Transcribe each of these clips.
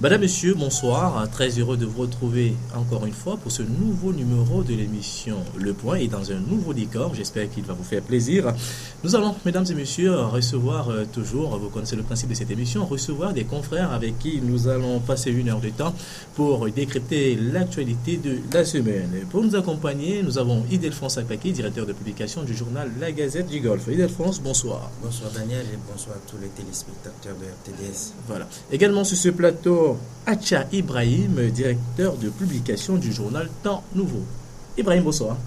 Madame, Monsieur, bonsoir. Très heureux de vous retrouver encore une fois pour ce nouveau numéro de l'émission Le Point et dans un nouveau décor. J'espère qu'il va vous faire plaisir. Nous allons, mesdames et messieurs, recevoir toujours, vous connaissez le principe de cette émission, recevoir des confrères avec qui nous allons passer 1 heure de temps pour décrypter l'actualité de la semaine. Pour nous accompagner, nous avons Ildefonse Akpaki, directeur de publication du journal La Gazette du Golfe. Ildefonse, bonsoir. Bonsoir Daniel et bonsoir à tous les téléspectateurs de RTDS. Voilà. Également sur ce plateau, Acha Ibrahim, directeur de publication du journal Temps Nouveau. Ibrahim, bonsoir.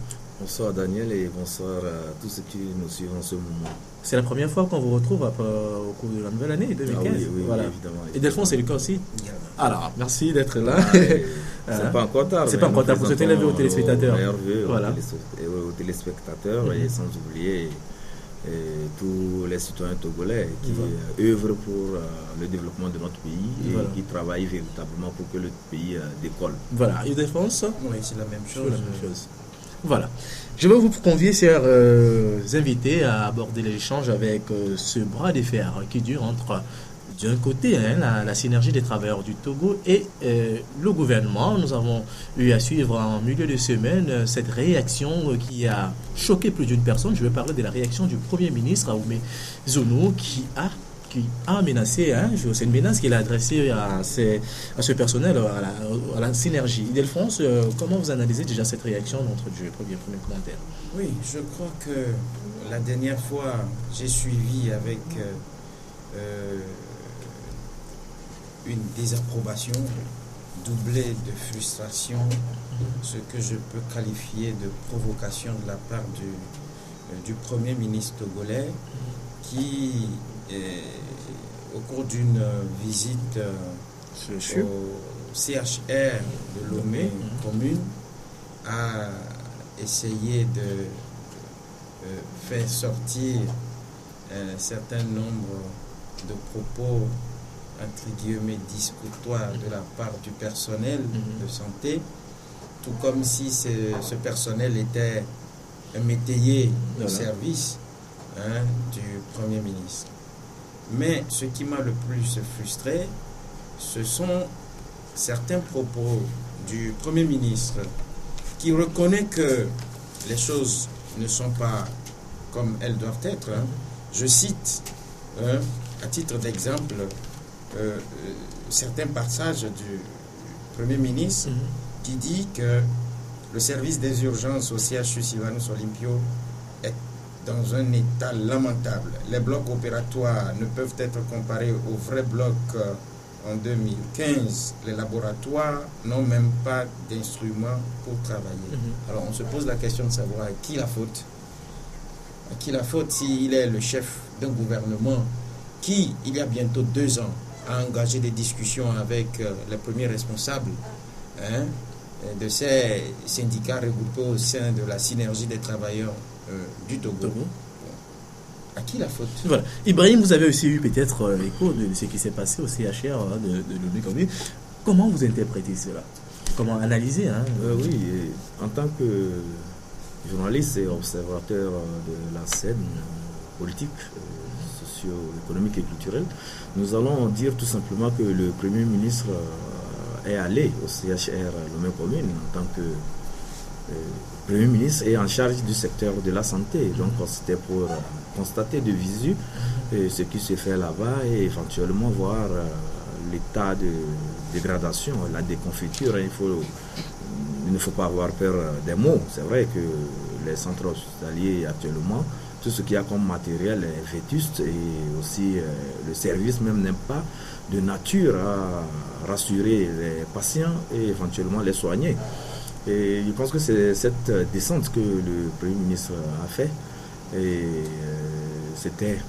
Bonsoir Daniel et bonsoir à tous ceux qui nous suivent en ce moment. C'est la première fois qu'on vous retrouve au cours de la nouvelle année 2015. Ah oui, voilà. évidemment. Et Delphonse, c'est le cas aussi. Alors, merci d'être là. C'est pas encore tard. C'est pas encore tard. Vous souhaitez lever aux téléspectateurs. Voilà. Aux téléspectateurs et sans oublier tous les citoyens togolais qui œuvrent pour le développement de notre pays et qui travaillent véritablement pour que le pays décolle. Voilà. Et Delphonse ? Oui, c'est la même chose. Voilà. Je vais vous convier, chers invités, à aborder l'échange avec ce bras de fer qui dure entre, d'un côté, la synergie des travailleurs du Togo et le gouvernement. Nous avons eu à suivre en milieu de semaine cette réaction qui a choqué plus d'une personne. Je vais parler de la réaction du Premier ministre, Aoumé Zounou, qui a menacé, c'est une menace qu'il a adressée à ce personnel, à la synergie. Ildefonse, comment vous analysez déjà cette réaction d'entre Dieu, premier commentaire? Oui, je crois que la dernière fois, j'ai suivi avec une désapprobation doublée de frustration, ce que je peux qualifier de provocation de la part du Premier ministre togolais qui... au cours d'une visite au CHR de Lomé, commune, a essayé de faire sortir un certain nombre de propos entre guillemets discutoires de la part du personnel de santé, tout comme si ce personnel était un métayer au service du Premier ministre. Mais ce qui m'a le plus frustré, ce sont certains propos du Premier ministre qui reconnaît que les choses ne sont pas comme elles doivent être. Je cite, à titre d'exemple, certains passages du Premier ministre qui dit que le service des urgences au CHU Sylvanus Olympio est dans un état lamentable. Les blocs opératoires ne peuvent être comparés aux vrais blocs en 2015. Les laboratoires n'ont même pas d'instruments pour travailler. Alors on se pose la question de savoir à qui la faute. À qui la faute s'il est le chef d'un gouvernement qui, il y a bientôt 2 ans, a engagé des discussions avec les premiers responsables de ces syndicats regroupés au sein de la synergie des travailleurs du Togo. À qui la faute? Voilà. Ibrahim, vous avez aussi eu peut-être écho de ce qui s'est passé au CHR de Lomé. Comment vous interprétez cela? Comment analyser Oui, en tant que journaliste et observateur de la scène politique, socio-économique et culturelle, nous allons dire tout simplement que le Premier ministre est allé au CHR Lomé Commune en tant que Premier ministre est en charge du secteur de la santé. Donc c'était pour constater de visu ce qui se fait là-bas et éventuellement voir l'état de dégradation, la déconfiture. Il ne faut pas avoir peur des mots. C'est vrai que les centres hospitaliers actuellement, tout ce qu'il y a comme matériel est vétuste et aussi le service même n'est pas de nature à rassurer les patients et éventuellement les soigner. Et je pense que c'est cette descente que le Premier ministre a fait. Et c'était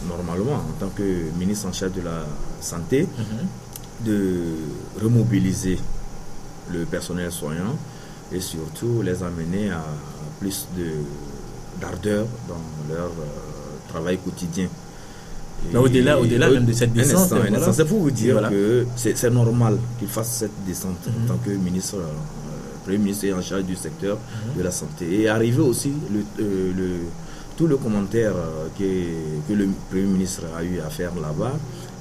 normalement, en tant que ministre en charge de la santé, de remobiliser le personnel soignant et surtout les amener à plus d'ardeur dans leur travail quotidien. Au-delà même de cette descente, c'est pour vous dire que c'est normal qu'il fasse cette descente en tant que ministre. Premier ministre est en charge du secteur de la santé. Et arrivé aussi tout le commentaire que le Premier ministre a eu à faire là-bas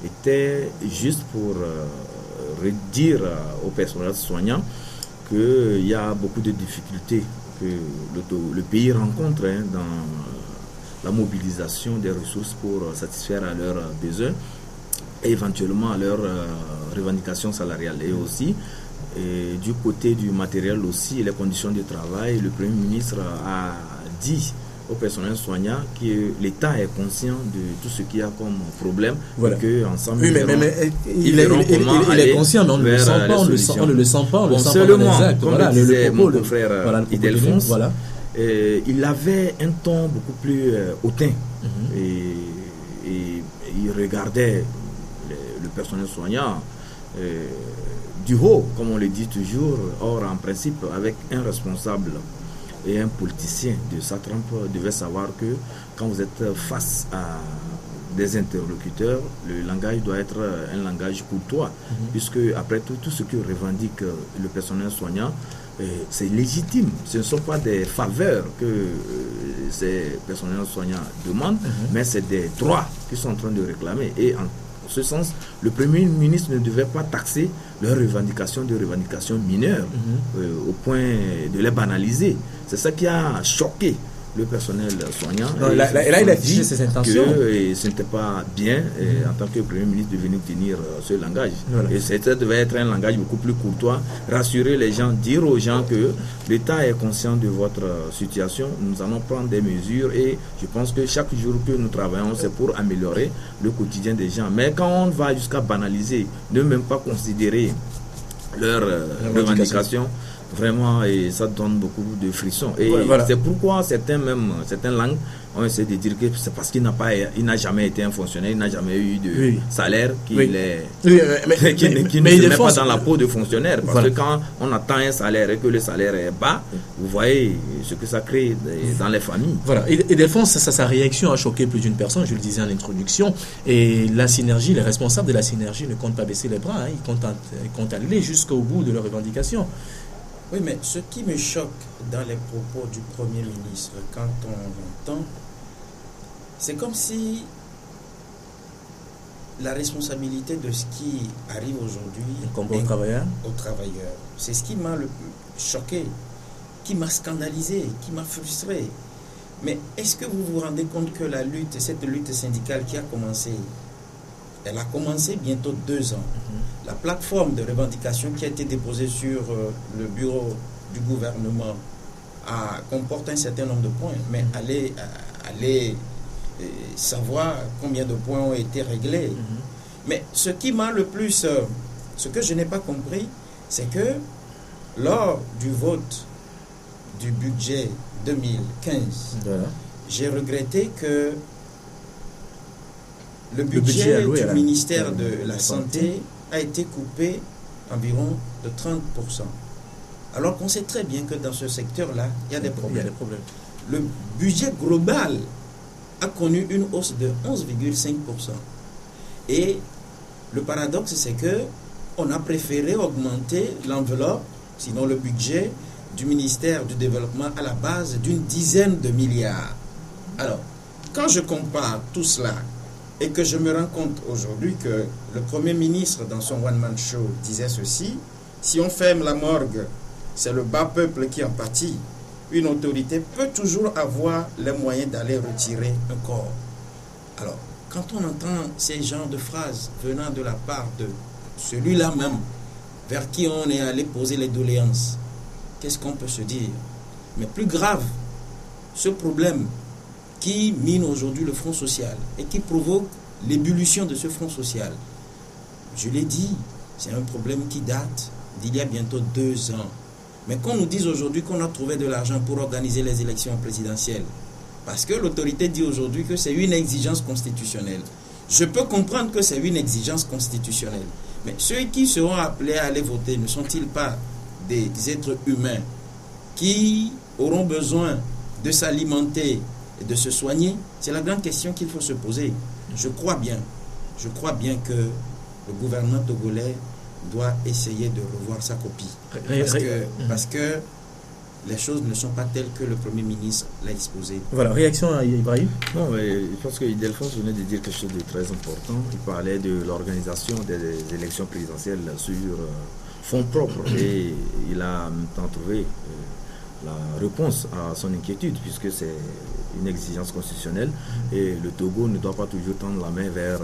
était juste pour redire au personnel soignant qu'il y a beaucoup de difficultés que le pays rencontre dans la mobilisation des ressources pour satisfaire à leurs besoins et éventuellement à leurs revendications salariales. Et aussi, du côté du matériel aussi, les conditions de travail, le Premier ministre a dit au personnel soignant que l'État est conscient de tout ce qu'il y a comme problème, voilà. Et qu'ensemble, oui, il est conscient, mais on ne le sent pas, on ne le sent pas, bon, seulement, comme voilà, le disait mon confrère voilà, Ildefonse, voilà. Il avait un ton beaucoup plus hautain, et il regardait le personnel soignant du haut, comme on le dit toujours. Or, en principe, avec un responsable et un politicien de sa trempe devait savoir que quand vous êtes face à des interlocuteurs, le langage doit être un langage courtois, puisque après tout ce que revendique le personnel soignant, c'est légitime. Ce ne sont pas des faveurs que ces personnels soignants demandent, mais c'est des droits qu'ils sont en train de réclamer. Et en ce sens, le Premier ministre ne devait pas taxer leurs revendications de revendications mineures au point de les banaliser. C'est ça qui a choqué le personnel soignant. Non, là, il a affiché ses intentions. Que ce n'était pas bien en tant que Premier ministre de venir tenir ce langage. Voilà. Et ça devait être un langage beaucoup plus courtois, rassurer les gens, dire aux gens que l'État est conscient de votre situation, nous allons prendre des mesures et je pense que chaque jour que nous travaillons, c'est pour améliorer le quotidien des gens. Mais quand on va jusqu'à banaliser, ne même pas considérer leurs revendications, vraiment, et ça donne beaucoup de frissons. Et voilà. C'est pourquoi certaines langues ont essayé de dire que c'est parce qu'il n'a jamais été un fonctionnaire, il n'a jamais eu de salaire qu'il ne se met pas dans la peau de fonctionnaire. Parce que quand on attend un salaire et que le salaire est bas, vous voyez ce que ça crée dans les familles. Voilà. Et Delphonse, sa réaction a choqué plus d'une personne, je le disais en introduction. Et la synergie, les responsables de la synergie ne comptent pas baisser les bras, ils comptent aller jusqu'au bout de leurs revendications. Oui, mais ce qui me choque dans les propos du Premier ministre, quand on l'entend, c'est comme si la responsabilité de ce qui arrive aujourd'hui est aux travailleurs. C'est ce qui m'a le plus choqué, qui m'a scandalisé, qui m'a frustré. Mais est-ce que vous vous rendez compte que cette lutte syndicale qui a commencé, elle a commencé bientôt 2 ans. La plateforme de revendication qui a été déposée sur le bureau du gouvernement comporte un certain nombre de points, mais allez savoir combien de points ont été réglés. Mais ce qui m'a le plus... ce que je n'ai pas compris, c'est que lors du vote du budget 2015, j'ai regretté que le budget du ministère de la Santé a été coupé environ de 30%. Alors qu'on sait très bien que dans ce secteur-là, il y a des problèmes. Le budget global a connu une hausse de 11,5%. Et le paradoxe, c'est que on a préféré augmenter l'enveloppe, sinon le budget du ministère du Développement à la base d'une dizaine de milliards. Alors, quand je compare tout cela et que je me rends compte aujourd'hui que le Premier ministre, dans son one-man show, disait ceci: si on ferme la morgue, c'est le bas peuple qui en pâtit. Une autorité peut toujours avoir les moyens d'aller retirer un corps. Alors, quand on entend ces genres de phrases venant de la part de celui-là même, vers qui on est allé poser les doléances, qu'est-ce qu'on peut se dire? Mais plus grave, ce problème qui mine aujourd'hui le front social et qui provoque l'ébullition de ce front social, je l'ai dit, c'est un problème qui date d'il y a bientôt 2 ans. Mais qu'on nous dise aujourd'hui qu'on a trouvé de l'argent pour organiser les élections présidentielles, parce que l'autorité dit aujourd'hui que c'est une exigence constitutionnelle. Je peux comprendre que c'est une exigence constitutionnelle, mais ceux qui seront appelés à aller voter ne sont-ils pas des êtres humains qui auront besoin de s'alimenter et de se soigner? C'est la grande question qu'il faut se poser. Je crois bien que le gouvernement togolais doit essayer de revoir sa copie. Parce que les choses ne sont pas telles que le Premier ministre l'a exposé. Voilà, réaction à Ibrahim. Non, mais je pense que Delphonse venait de dire quelque chose de très important. Il parlait de l'organisation des élections présidentielles sur fonds propres et il a en même temps trouvé la réponse à son inquiétude puisque c'est une exigence constitutionnelle et le Togo ne doit pas toujours tendre la main vers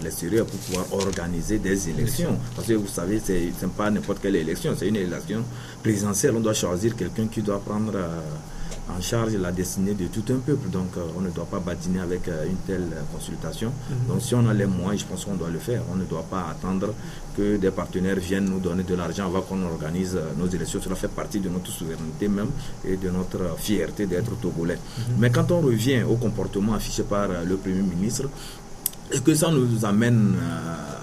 l'extérieur pour pouvoir organiser des élections. Parce que vous savez, ce n'est pas n'importe quelle élection, c'est une élection présidentielle. On doit choisir quelqu'un qui doit prendre en charge la destinée de tout un peuple. Donc on ne doit pas badiner avec une telle consultation. Donc si on a les moyens, je pense qu'on doit le faire. On ne doit pas attendre que des partenaires viennent nous donner de l'argent avant qu'on organise nos élections. Cela fait partie de notre souveraineté même et de notre fierté d'être togolais. Mais quand on revient au comportement affiché par le Premier ministre, et que ça nous amène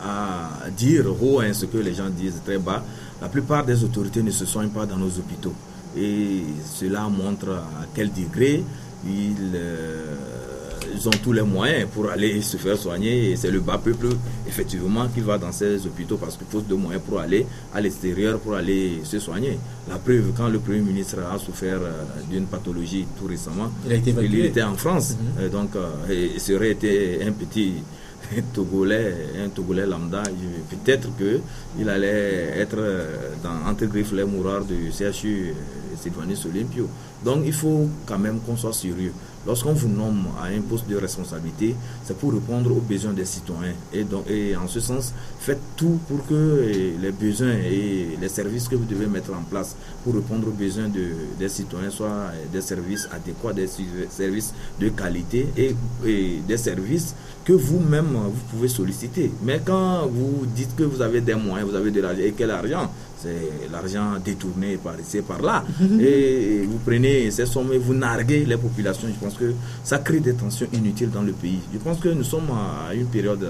à dire haut ce que les gens disent très bas, la plupart des autorités ne se soignent pas dans nos hôpitaux. Et cela montre à quel degré ils ont tous les moyens pour aller se faire soigner. Et c'est le bas peuple, effectivement, qui va dans ces hôpitaux parce qu'il faut de moyens pour aller à l'extérieur, pour aller se soigner. La preuve, quand le Premier ministre a souffert d'une pathologie tout récemment, il était en France. Donc, il serait été un petit Togolais lambda, peut-être qu'il allait être entre griffes les mourards du CHU Sylvanus Olympio. Donc il faut quand même qu'on soit sérieux. Lorsqu'on vous nomme à un poste de responsabilité, c'est pour répondre aux besoins des citoyens. Et en ce sens, faites tout pour que les besoins et les services que vous devez mettre en place pour répondre aux besoins des citoyens soient des services adéquats, des services de qualité et des services que vous-même vous pouvez solliciter. Mais quand vous dites que vous avez des moyens, vous avez de l'argent, et quel argent? C'est l'argent détourné par ici, par là. Et vous prenez ces sommes et vous narguez les populations. Je pense que ça crée des tensions inutiles dans le pays. Je pense que nous sommes à une période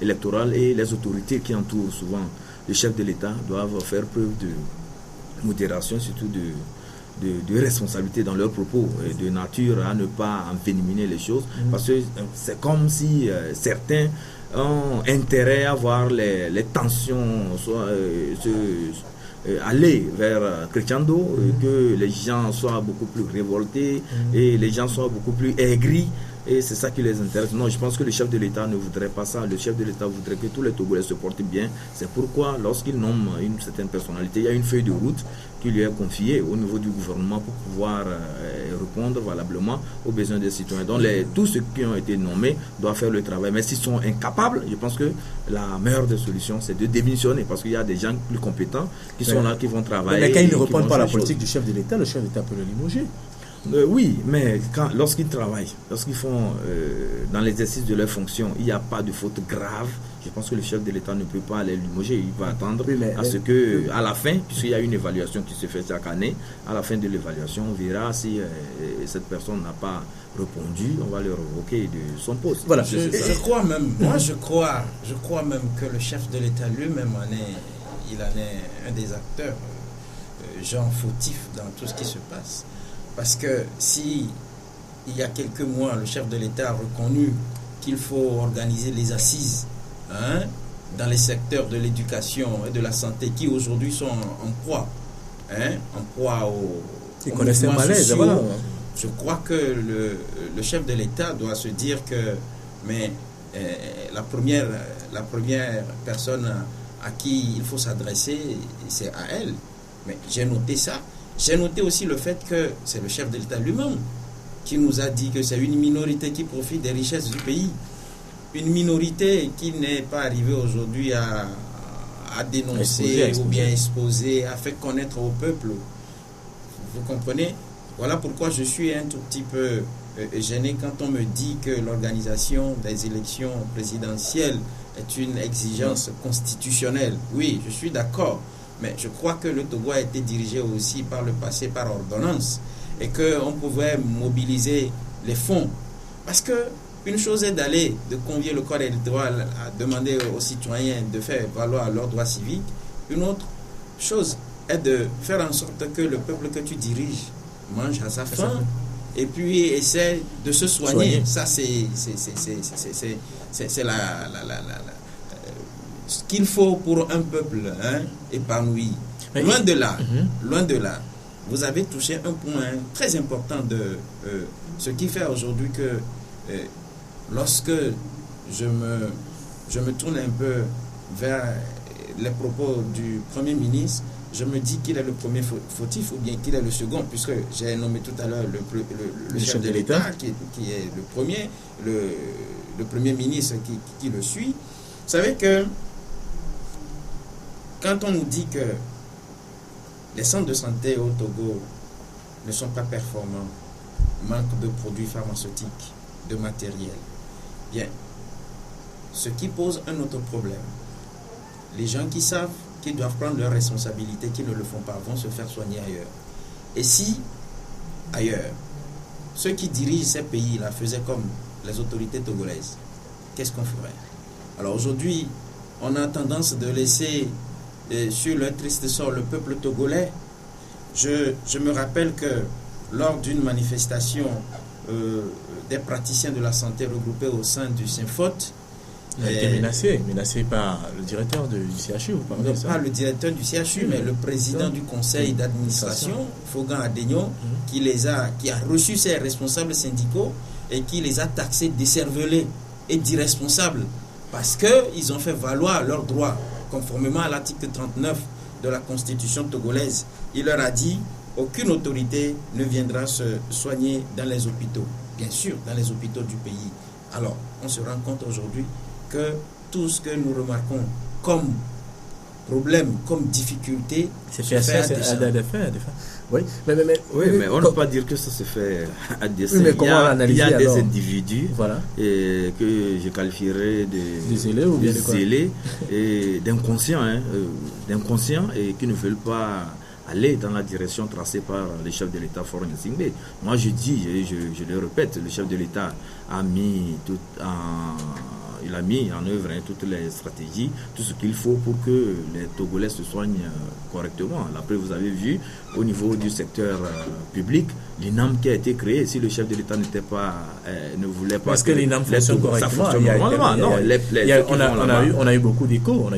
électorale et les autorités qui entourent souvent le chef de l'État doivent faire preuve de modération, surtout de responsabilité dans leurs propos et de nature à ne pas envenimer les choses. Parce que c'est comme si certains ont intérêt à voir les tensions aller vers Crescendo, que les gens soient beaucoup plus révoltés et les gens soient beaucoup plus aigris. Et c'est ça qui les intéresse. Non, je pense que le chef de l'État ne voudrait pas ça. Le chef de l'État voudrait que tous les Togolais se portent bien. C'est pourquoi, lorsqu'il nomme une certaine personnalité, il y a une feuille de route qui lui est confiée au niveau du gouvernement pour pouvoir répondre valablement aux besoins des citoyens. Donc, tous ceux qui ont été nommés doivent faire le travail. Mais s'ils sont incapables, je pense que la meilleure des solutions, c'est de démissionner. Parce qu'il y a des gens plus compétents qui sont là, qui vont travailler. Mais quand ils ne répondent pas à la politique du chef de l'État, le chef de l'État peut le limoger. Oui, mais lorsqu'ils travaillent, lorsqu'ils font dans l'exercice de leurs fonctions, il n'y a pas de faute grave. Je pense que le chef de l'État ne peut pas les limoger. Il va attendre à ce que, à la fin, puisqu'il y a une évaluation qui se fait chaque année, à la fin de l'évaluation, on verra si cette personne n'a pas répondu, on va le révoquer de son poste. Voilà. Je crois même, je crois même que le chef de l'État lui-même il en est un des acteurs, genre fautif dans tout ce qui se passe. Parce que si il y a quelques mois, le chef de l'État a reconnu qu'il faut organiser les assises dans les secteurs de l'éducation et de la santé qui aujourd'hui sont en proie aux mouvements sociaux, voilà. Je crois que le chef de l'État doit se dire que la première personne à qui il faut s'adresser, c'est à elle. Mais j'ai noté ça. J'ai noté aussi le fait que c'est le chef de l'État lui-même qui nous a dit que c'est une minorité qui profite des richesses du pays. Une minorité qui n'est pas arrivée aujourd'hui à dénoncer ou bien exposer, à faire connaître au peuple. Vous comprenez? Voilà pourquoi je suis un tout petit peu gêné quand on me dit que l'organisation des élections présidentielles est une exigence constitutionnelle. Oui, je suis d'accord. Mais je crois que le Togo a été dirigé aussi par le passé par ordonnance et qu'on pouvait mobiliser les fonds. Parce que une chose est de convier le corps électoral à demander aux citoyens de faire valoir leurs droits civiques. Une autre chose est de faire en sorte que le peuple que tu diriges mange à sa faim et puis essaie de se soigner. Ça, c'est ce qu'il faut pour un peuple épanoui. Loin de là, vous avez touché un point très important de ce qui fait aujourd'hui que lorsque je me tourne un peu vers les propos du Premier ministre, je me dis qu'il est le premier fautif ou bien qu'il est le second, puisque j'ai nommé tout à l'heure le chef de l'État qui est le premier, le Premier ministre qui le suit. Vous savez que quand on nous dit que les centres de santé au Togo ne sont pas performants, manque de produits pharmaceutiques, de matériel, bien, ce qui pose un autre problème. Les gens qui savent qu'ils doivent prendre leurs responsabilités, qui ne le font pas, vont se faire soigner ailleurs. Et si, ailleurs, ceux qui dirigent ces pays-là faisaient comme les autorités togolaises, qu'est-ce qu'on ferait? Alors aujourd'hui, on a tendance de laisser sur le triste sort le peuple togolais. Je me rappelle que lors d'une manifestation des praticiens de la santé regroupés au sein du SYNFOT, il a été menacé par le directeur du CHU. Non, pas le directeur du CHU, mais le président du conseil d'administration, Fogan Adegno, qui a reçu ses responsables syndicaux et qui les a taxés d'écervelés et d'irresponsables parce qu'ils ont fait valoir leurs droits conformément à l'article 39 de la Constitution togolaise. Il leur a dit aucune autorité ne viendra se soigner dans les hôpitaux, bien sûr dans les hôpitaux du pays. Alors on se rend compte aujourd'hui que tout ce que nous remarquons comme problème, comme difficulté, c'est fait à des fins. Oui, mais on ne peut pas dire que ça se fait à dessein. Oui, mais comment analyser, il y a alors des individus que je qualifierais de zélés et d'inconscients, et qui ne veulent pas aller dans la direction tracée par le chef de l'État, Faure Gnassingbé. Moi je dis, je le répète, le chef de l'État a mis en œuvre toutes les stratégies, tout ce qu'il faut pour que les Togolais se soignent correctement. Après, vous avez vu, au niveau du secteur public, l'INAM qui a été créé, si le chef de l'État ne voulait pas... Parce que l'INAM fonctionne correctement. On a eu beaucoup d'échos.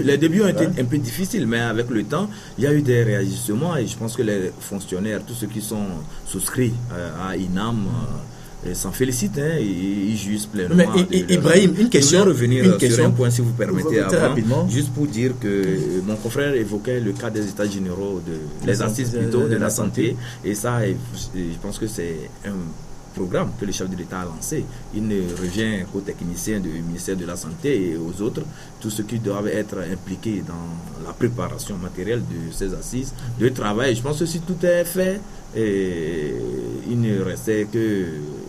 Les débuts ont été un peu difficiles, mais avec le temps, il y a eu des réajustements et je pense que les fonctionnaires, tous ceux qui sont souscrits à INAM, s'en félicitent, ils jouissent pleinement. Mais Ibrahim, une question. Je vais revenir sur un point, si vous permettez, rapidement. Juste pour dire que mon confrère évoquait le cas des états généraux, les assises plutôt de la santé. Et ça, je pense que c'est un programme que le chef de l'État a lancé. Il ne revient qu'aux techniciens du ministère de la Santé et aux autres, tous ceux qui doivent être impliqués dans la préparation matérielle de ces assises de travail. Je pense que si tout est fait, et il ne restait que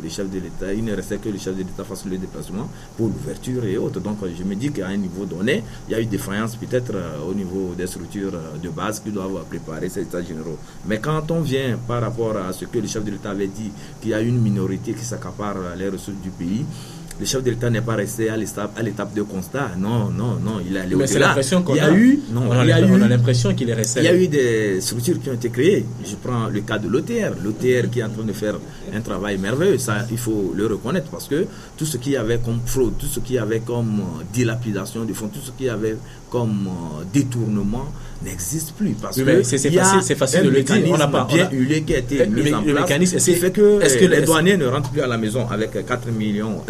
le chef de l'État fasse le déplacement pour l'ouverture et autres. Donc je me dis qu'à un niveau donné, il y a eu défaillance peut-être au niveau des structures de base qui doivent préparer ces états généraux. Mais quand on vient par rapport à ce que le chef de l'État avait dit, qu'il y a une minorité qui s'accapare les ressources du pays, le chef de l'État n'est pas resté à l'étape de constat. Non, il a allé au-delà. Mais c'est l'impression qu'on a. On a l'impression qu'il est resté. Il y a eu des structures qui ont été créées. Je prends le cas de l'OTR. L'OTR qui est en train de faire un travail merveilleux. Ça, il faut le reconnaître parce que tout ce qu'il y avait comme fraude, tout ce qu'il y avait comme dilapidation de fonds, tout ce qu'il y avait comme détournement n'existe plus. Parce que c'est facile de le dire. On n'a pas bien huilé qui a été mis en place. Ce qui fait que les douaniers ne rentrent plus à la maison avec 4,5 millions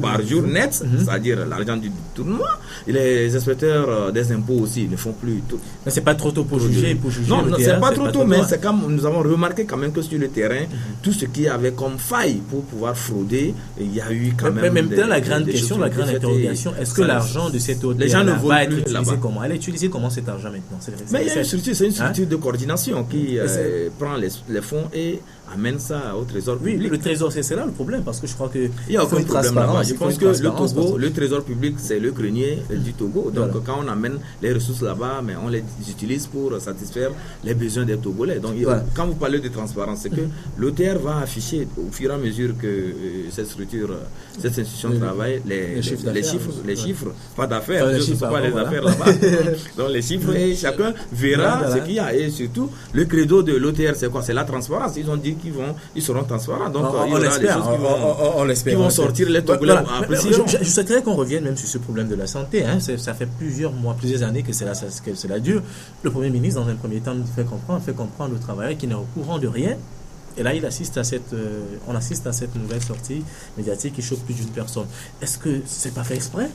par jour net, c'est-à-dire l'argent du tournoi. Et les inspecteurs des impôts aussi ne font plus tout. Mais c'est pas trop tôt pour juger. Non, c'est pas trop tôt, mais c'est comme nous avons remarqué quand même que sur le terrain, tout ce qui avait comme faille pour pouvoir frauder, il y a eu quand même. Mais maintenant, la grande question, la grande interrogation, est-ce que l'argent de cette OTR va être utilisé comment? Elle est utilisée comment cet argent maintenant? Mais il y a une structure, c'est une structure de coordination qui prend les fonds et amène ça au trésor public. Oui, le trésor, c'est là le problème, parce que je crois que il n'y a aucun problème là-bas. Je pense que le trésor public, c'est le grenier du Togo. Donc quand on amène les ressources là-bas, mais on les utilise pour satisfaire les besoins des Togolais. Donc quand vous parlez de transparence, c'est que l'OTR va afficher au fur et à mesure que cette institution travaille les chiffres, pas d'affaires, ce ne sont pas les affaires là-bas. Donc les chiffres, et et chacun verra ce qu'il y a. Et surtout, le credo de l'OTR, c'est quoi? C'est la transparence. Ils ont dit ils seront transparents. Donc, il y aura des choses qui vont sortir, les Togolais vont apprécier. Je souhaiterais qu'on revienne même sur ce problème de la santé. Hein. Ça fait plusieurs mois, plusieurs années que cela dure. Le Premier ministre, dans un premier temps, fait comprendre aux travailleurs qu'il n'est au courant de rien. Et là, on assiste à cette nouvelle sortie médiatique qui choque plus d'une personne. Est-ce que c'est pas fait exprès?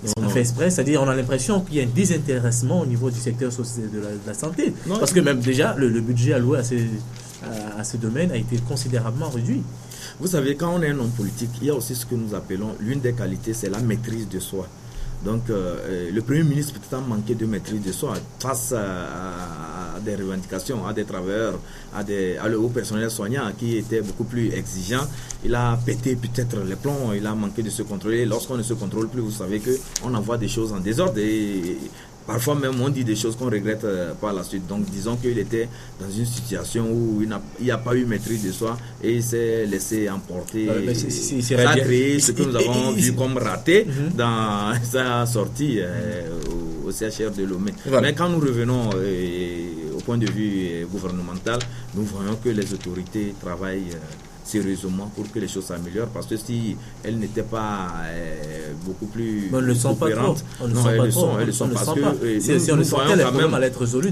C'est pas fait exprès, c'est-à-dire on a l'impression qu'il y a un désintéressement au niveau du secteur de la santé. Non, parce que même déjà, le budget alloué à ce domaine a été considérablement réduit. Vous savez, quand on est un homme politique, il y a aussi ce que nous appelons, l'une des qualités, c'est la maîtrise de soi. Donc, le Premier ministre peut-être manqué de maîtrise de soi face à des revendications, à des travailleurs, au personnel soignant qui était beaucoup plus exigeant. Il a pété peut-être les plombs, il a manqué de se contrôler. Lorsqu'on ne se contrôle plus, vous savez qu'on envoie des choses en désordre et parfois même on dit des choses qu'on regrette par la suite. Donc disons qu'il était dans une situation où il n'y a pas eu maîtrise de soi et il s'est laissé emporter. Ça a créé ce que nous avons vu comme raté dans sa sortie au CHR de Lomé. Mais quand nous revenons au point de vue gouvernemental, nous voyons que les autorités travaillent sérieusement pour que les choses s'améliorent, parce que si elles n'étaient pas beaucoup plus coopérantes, elles le sont parce que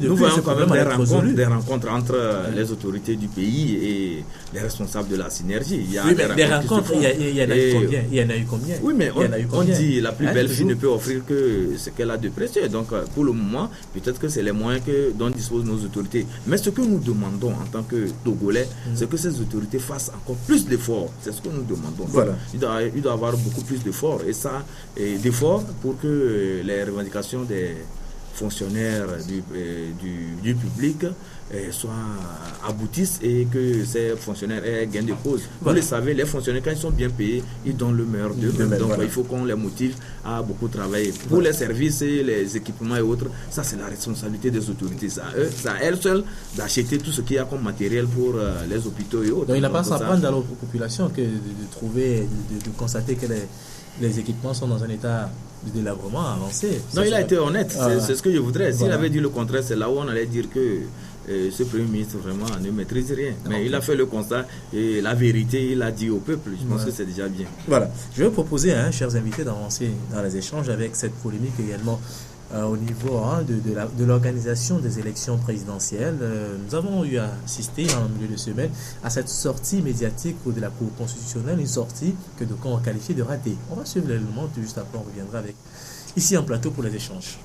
nous voyons quand même des rencontres entre les autorités du pays et les responsables de la synergie. Il y a des rencontres, il y en a eu combien? Oui, mais on dit la plus belle fille ne peut offrir que ce qu'elle a de précieux. Donc pour le moment, peut-être que c'est les moyens dont disposent nos autorités. Mais ce que nous demandons en tant que Togolais, c'est que ces autorités fassent encore plus d'efforts. C'est ce que nous demandons. Voilà. Il doit y avoir beaucoup plus d'efforts. Et d'efforts pour que les revendications des fonctionnaires du public aboutissent et que ces fonctionnaires aient gain de cause. Vous le savez, les fonctionnaires, quand ils sont bien payés, ils donnent le meilleur d'eux-mêmes. Donc il faut qu'on les motive à beaucoup travailler. Pour les services et les équipements et autres, ça c'est la responsabilité des autorités. Ça à elles seules d'acheter tout ce qu'il y a comme matériel pour les hôpitaux et autres. Donc il n'a pas à s'apprendre dans notre population que de constater que les équipements sont dans un état de délabrement avancé. Non, il a été honnête. C'est ce que je voudrais. S'il avait dit le contraire, c'est là où on allait dire que ce Premier ministre vraiment ne maîtrise rien. Mais il a fait le constat et la vérité, il a dit au peuple. Je pense que c'est déjà bien. Voilà. Je vais vous proposer, chers invités, d'avancer dans les échanges avec cette polémique également au niveau de l'organisation des élections présidentielles. Nous avons eu à assister en milieu de semaine à cette sortie médiatique de la Cour constitutionnelle, une sortie que d'aucuns ont qualifiée de ratée. On va suivre l'élément, juste après on reviendra avec ici en plateau pour les échanges.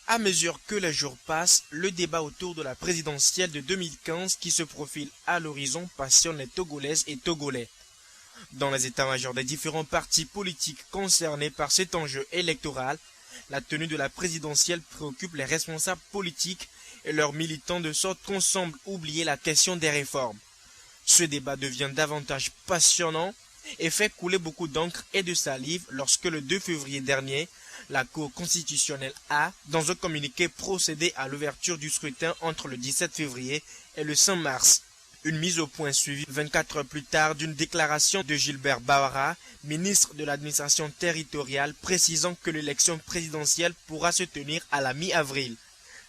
À mesure que les jours passent, le débat autour de la présidentielle de 2015 qui se profile à l'horizon passionne les Togolaises et Togolais. Dans les états-majors des différents partis politiques concernés par cet enjeu électoral, la tenue de la présidentielle préoccupe les responsables politiques et leurs militants de sorte qu'on semble oublier la question des réformes. Ce débat devient davantage passionnant et fait couler beaucoup d'encre et de salive lorsque le 2 février dernier, la Cour constitutionnelle a, dans un communiqué, procédé à l'ouverture du scrutin entre le 17 février et le 5 mars. Une mise au point suivie 24 heures plus tard d'une déclaration de Gilbert Bawara, ministre de l'administration territoriale, précisant que l'élection présidentielle pourra se tenir à la mi-avril.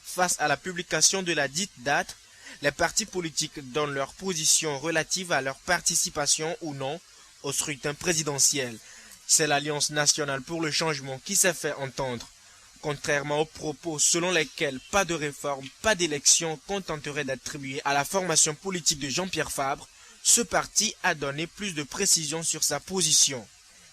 Face à la publication de la dite date, les partis politiques donnent leur position relative à leur participation ou non au scrutin présidentiel. C'est l'Alliance nationale pour le changement qui s'est fait entendre. Contrairement aux propos selon lesquels pas de réforme, pas d'élection contenterait d'attribuer à la formation politique de Jean-Pierre Fabre, ce parti a donné plus de précisions sur sa position.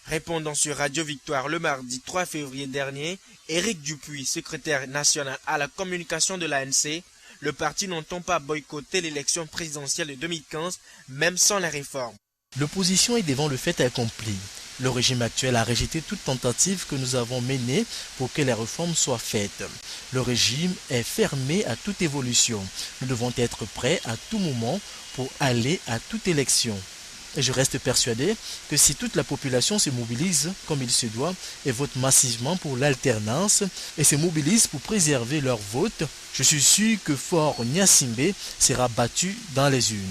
Répondant sur Radio Victoire le mardi 3 février dernier, Éric Dupuis, secrétaire national à la communication de l'ANC, le parti n'entend pas boycotter l'élection présidentielle de 2015, même sans les réformes. L'opposition est devant le fait accompli. Le régime actuel a rejeté toute tentative que nous avons menée pour que les réformes soient faites. Le régime est fermé à toute évolution. Nous devons être prêts à tout moment pour aller à toute élection. Et je reste persuadé que si toute la population se mobilise comme il se doit et vote massivement pour l'alternance et se mobilise pour préserver leur vote, je suis sûr que Fort Gnassingbé sera battu dans les urnes.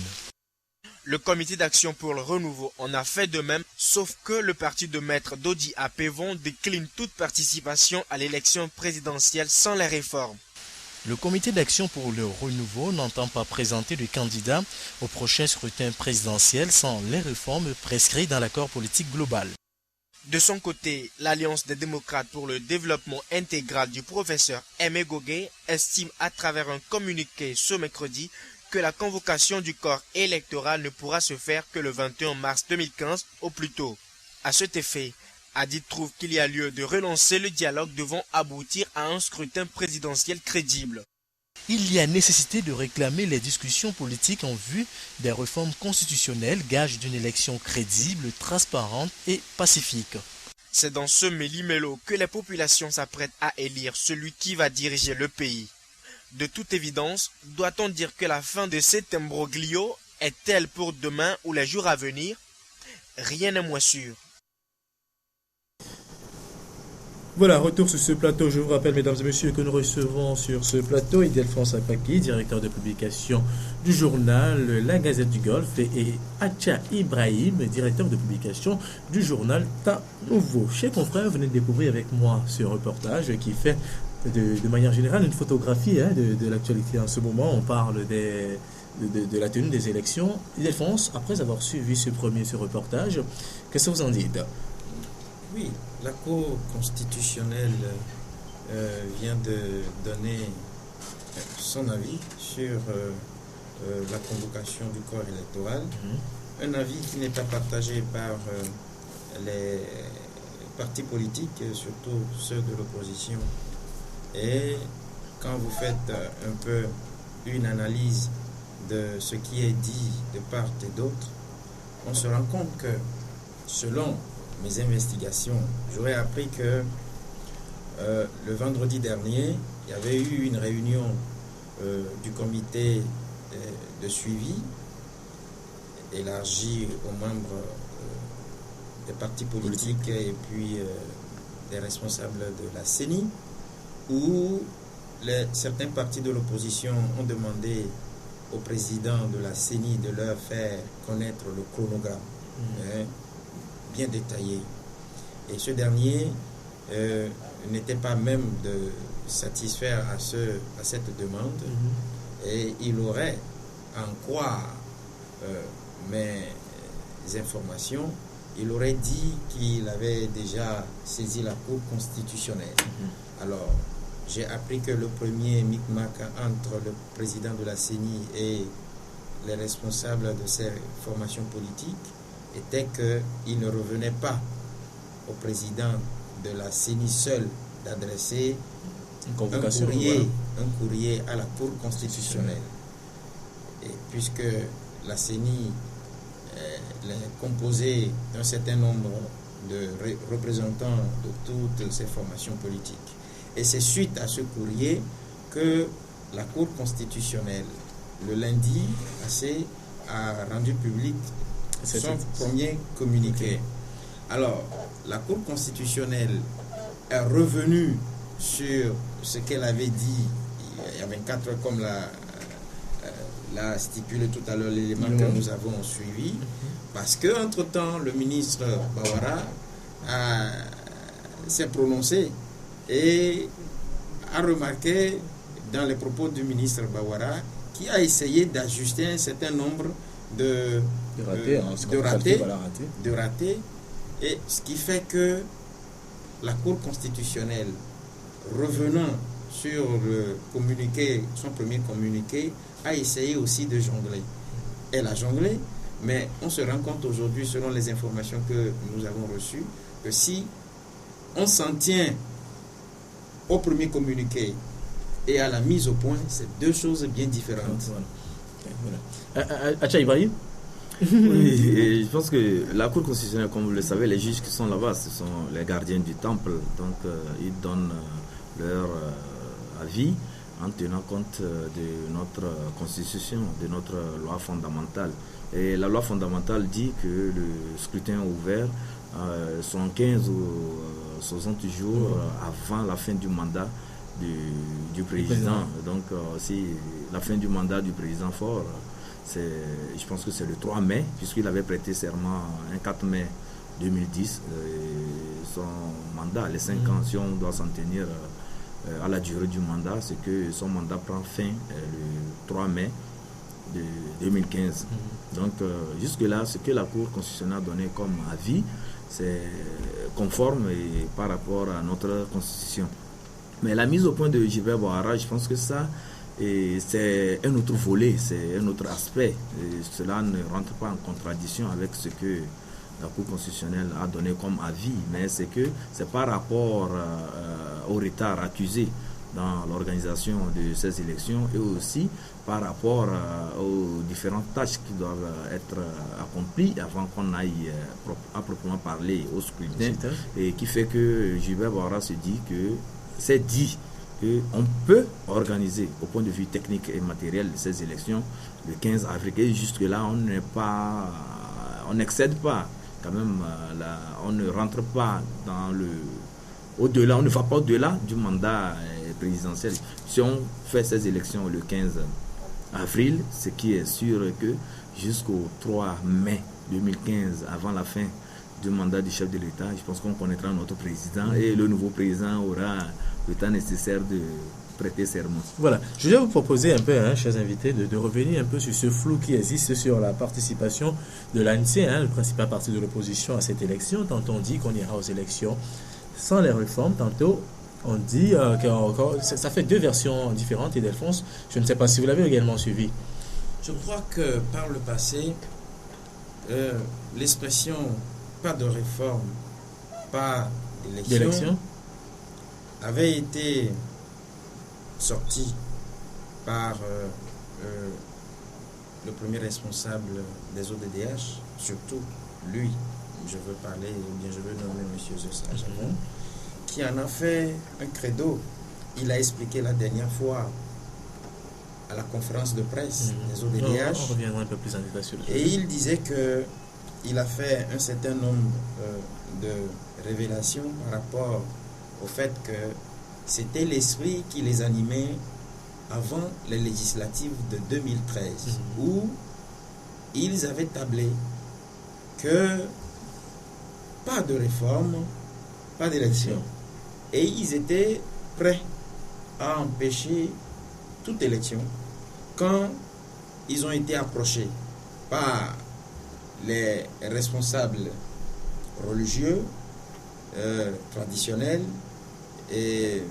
Le comité d'action pour le renouveau en a fait de même, sauf que le parti de Maître Dodi Apevon décline toute participation à l'élection présidentielle sans les réformes. Le comité d'action pour le renouveau n'entend pas présenter de candidat au prochain scrutin présidentiel sans les réformes prescrites dans l'accord politique global. De son côté, l'Alliance des démocrates pour le développement intégral du professeur Aimé Goguet estime à travers un communiqué ce mercredi que la convocation du corps électoral ne pourra se faire que le 21 mars 2015 au plus tôt. À cet effet, Hadid trouve qu'il y a lieu de relancer le dialogue devant aboutir à un scrutin présidentiel crédible. Il y a nécessité de réclamer les discussions politiques en vue des réformes constitutionnelles, gage d'une élection crédible, transparente et pacifique. C'est dans ce méli-mélo que les populations s'apprêtent à élire celui qui va diriger le pays. De toute évidence, doit-on dire que la fin de cet imbroglio est-elle pour demain ou les jours à venir? Rien n'est moins sûr. Voilà, retour sur ce plateau. Je vous rappelle, mesdames et messieurs, que nous recevons sur ce plateau Ildefonse Apaki, directeur de publication du journal La Gazette du Golfe, et Acha Ibrahim, directeur de publication du journal Ta Nouveau. Chers confrères, venez de découvrir avec moi ce reportage qui fait de manière générale une photographie de l'actualité en ce moment. On parle de la tenue des élections. Ildefonse, après avoir suivi ce reportage, qu'est-ce que vous en dites? Oui, la Cour constitutionnelle vient de donner son avis sur la convocation du corps électoral. Un avis qui n'est pas partagé par les partis politiques, surtout ceux de l'opposition. Et quand vous faites un peu une analyse de ce qui est dit de part et d'autre, on se rend compte que selon mes investigations, j'aurais appris que le vendredi dernier, il y avait eu une réunion du comité de suivi élargi aux membres des partis politiques et puis des responsables de la CENI, où certains partis de l'opposition ont demandé au président de la CENI de leur faire connaître le chronogramme. Bien détaillé. Et ce dernier n'était pas même de satisfaire à cette demande. Et il aurait, à en croire mes informations, il aurait dit qu'il avait déjà saisi la Cour constitutionnelle. Alors, j'ai appris que le premier micmac entre le président de la CENI et les responsables de ces formations politiques était qu'il ne revenait pas au président de la CENI seul d'adresser un courrier à la Cour constitutionnelle. Et puisque la CENI est composée d'un certain nombre de représentants de toutes ces formations politiques. Et c'est suite à ce courrier que la Cour constitutionnelle, le lundi passé, a rendu public son premier communiqué. Alors, la Cour constitutionnelle est revenue sur ce qu'elle avait dit il y a 24 heures, comme l'a stipulé tout à l'heure l'élément que nous avons suivi, parce qu'entre-temps, le ministre Bawara s'est prononcé et a remarqué dans les propos du ministre Bawara qui a essayé d'ajuster un certain nombre de ratés, et ce qui fait que la Cour constitutionnelle, revenant sur le communiqué, son premier communiqué, a essayé aussi de jongler. Elle a jonglé, mais on se rend compte aujourd'hui, selon les informations que nous avons reçues, que si on s'en tient au premier communiqué et à la mise au point, c'est deux choses bien différentes. Acha Ibrahim. Oui, et je pense que la Cour constitutionnelle, comme vous le savez, les juges qui sont là-bas, ce sont les gardiens du temple. Donc, ils donnent leur avis en tenant compte de notre constitution, de notre loi fondamentale. Et la loi fondamentale dit que le scrutin ouvert 75 ou 60 jours avant la fin du mandat du président. Donc, si la fin du mandat du président Faure je pense que c'est le 3 mai, puisqu'il avait prêté serment un 4 mai 2010. Son mandat, les 5 ans, si on doit s'en tenir à la durée du mandat, c'est que son mandat prend fin le 3 mai de 2015. Donc jusque-là, ce que la Cour constitutionnelle a donné comme avis, c'est conforme et par rapport à notre constitution. Mais la mise au point de Gilbert Bohara, je pense que ça, c'est un autre volet, c'est un autre aspect. Et cela ne rentre pas en contradiction avec ce que la Cour constitutionnelle a donné comme avis, mais c'est que c'est par rapport au retard accusé dans l'organisation de ces élections et aussi par rapport aux différentes tâches qui doivent être accomplies avant qu'on aille à proprement parler au scrutin, et qui fait que Gilbert Bohara se dit que c'est dit qu'on peut organiser au point de vue technique et matériel de ces élections le 15 avril. Et jusque-là, on n'excède pas quand même, on ne rentre pas dans au-delà, on ne va pas au-delà du mandat présidentiel. Si on fait ces élections le 15 avril, ce qui est sûr que jusqu'au 3 mai 2015, avant la fin du mandat du chef de l'État, je pense qu'on connaîtra notre président et le nouveau président aura le temps nécessaire de prêter serment. Voilà, je vais vous proposer un peu, chers invités, de revenir un peu sur ce flou qui existe sur la participation de l'ANC, le principal parti de l'opposition à cette élection. Tantôt on dit qu'on ira aux élections sans les réformes, tantôt on dit que ça fait 2 versions différentes. Et Delphonse, je ne sais pas si vous l'avez également suivi. Je crois que par le passé, l'expression pas de réforme, pas d'élection avait été sortie par le premier responsable des ODDH, surtout lui, je veux parler, ou bien je veux nommer M. Zossa, qui en a fait un credo. Il a expliqué la dernière fois à la conférence de presse des ODDH. On reviendra un peu plus en détail sur le sujet. Et il disait qu'il a fait un certain nombre de révélations par rapport au fait que c'était l'esprit qui les animait avant les législatives de 2013, où ils avaient tablé que pas de réforme, pas d'élection. Et ils étaient prêts à empêcher toute élection quand ils ont été approchés par les responsables religieux, traditionnels et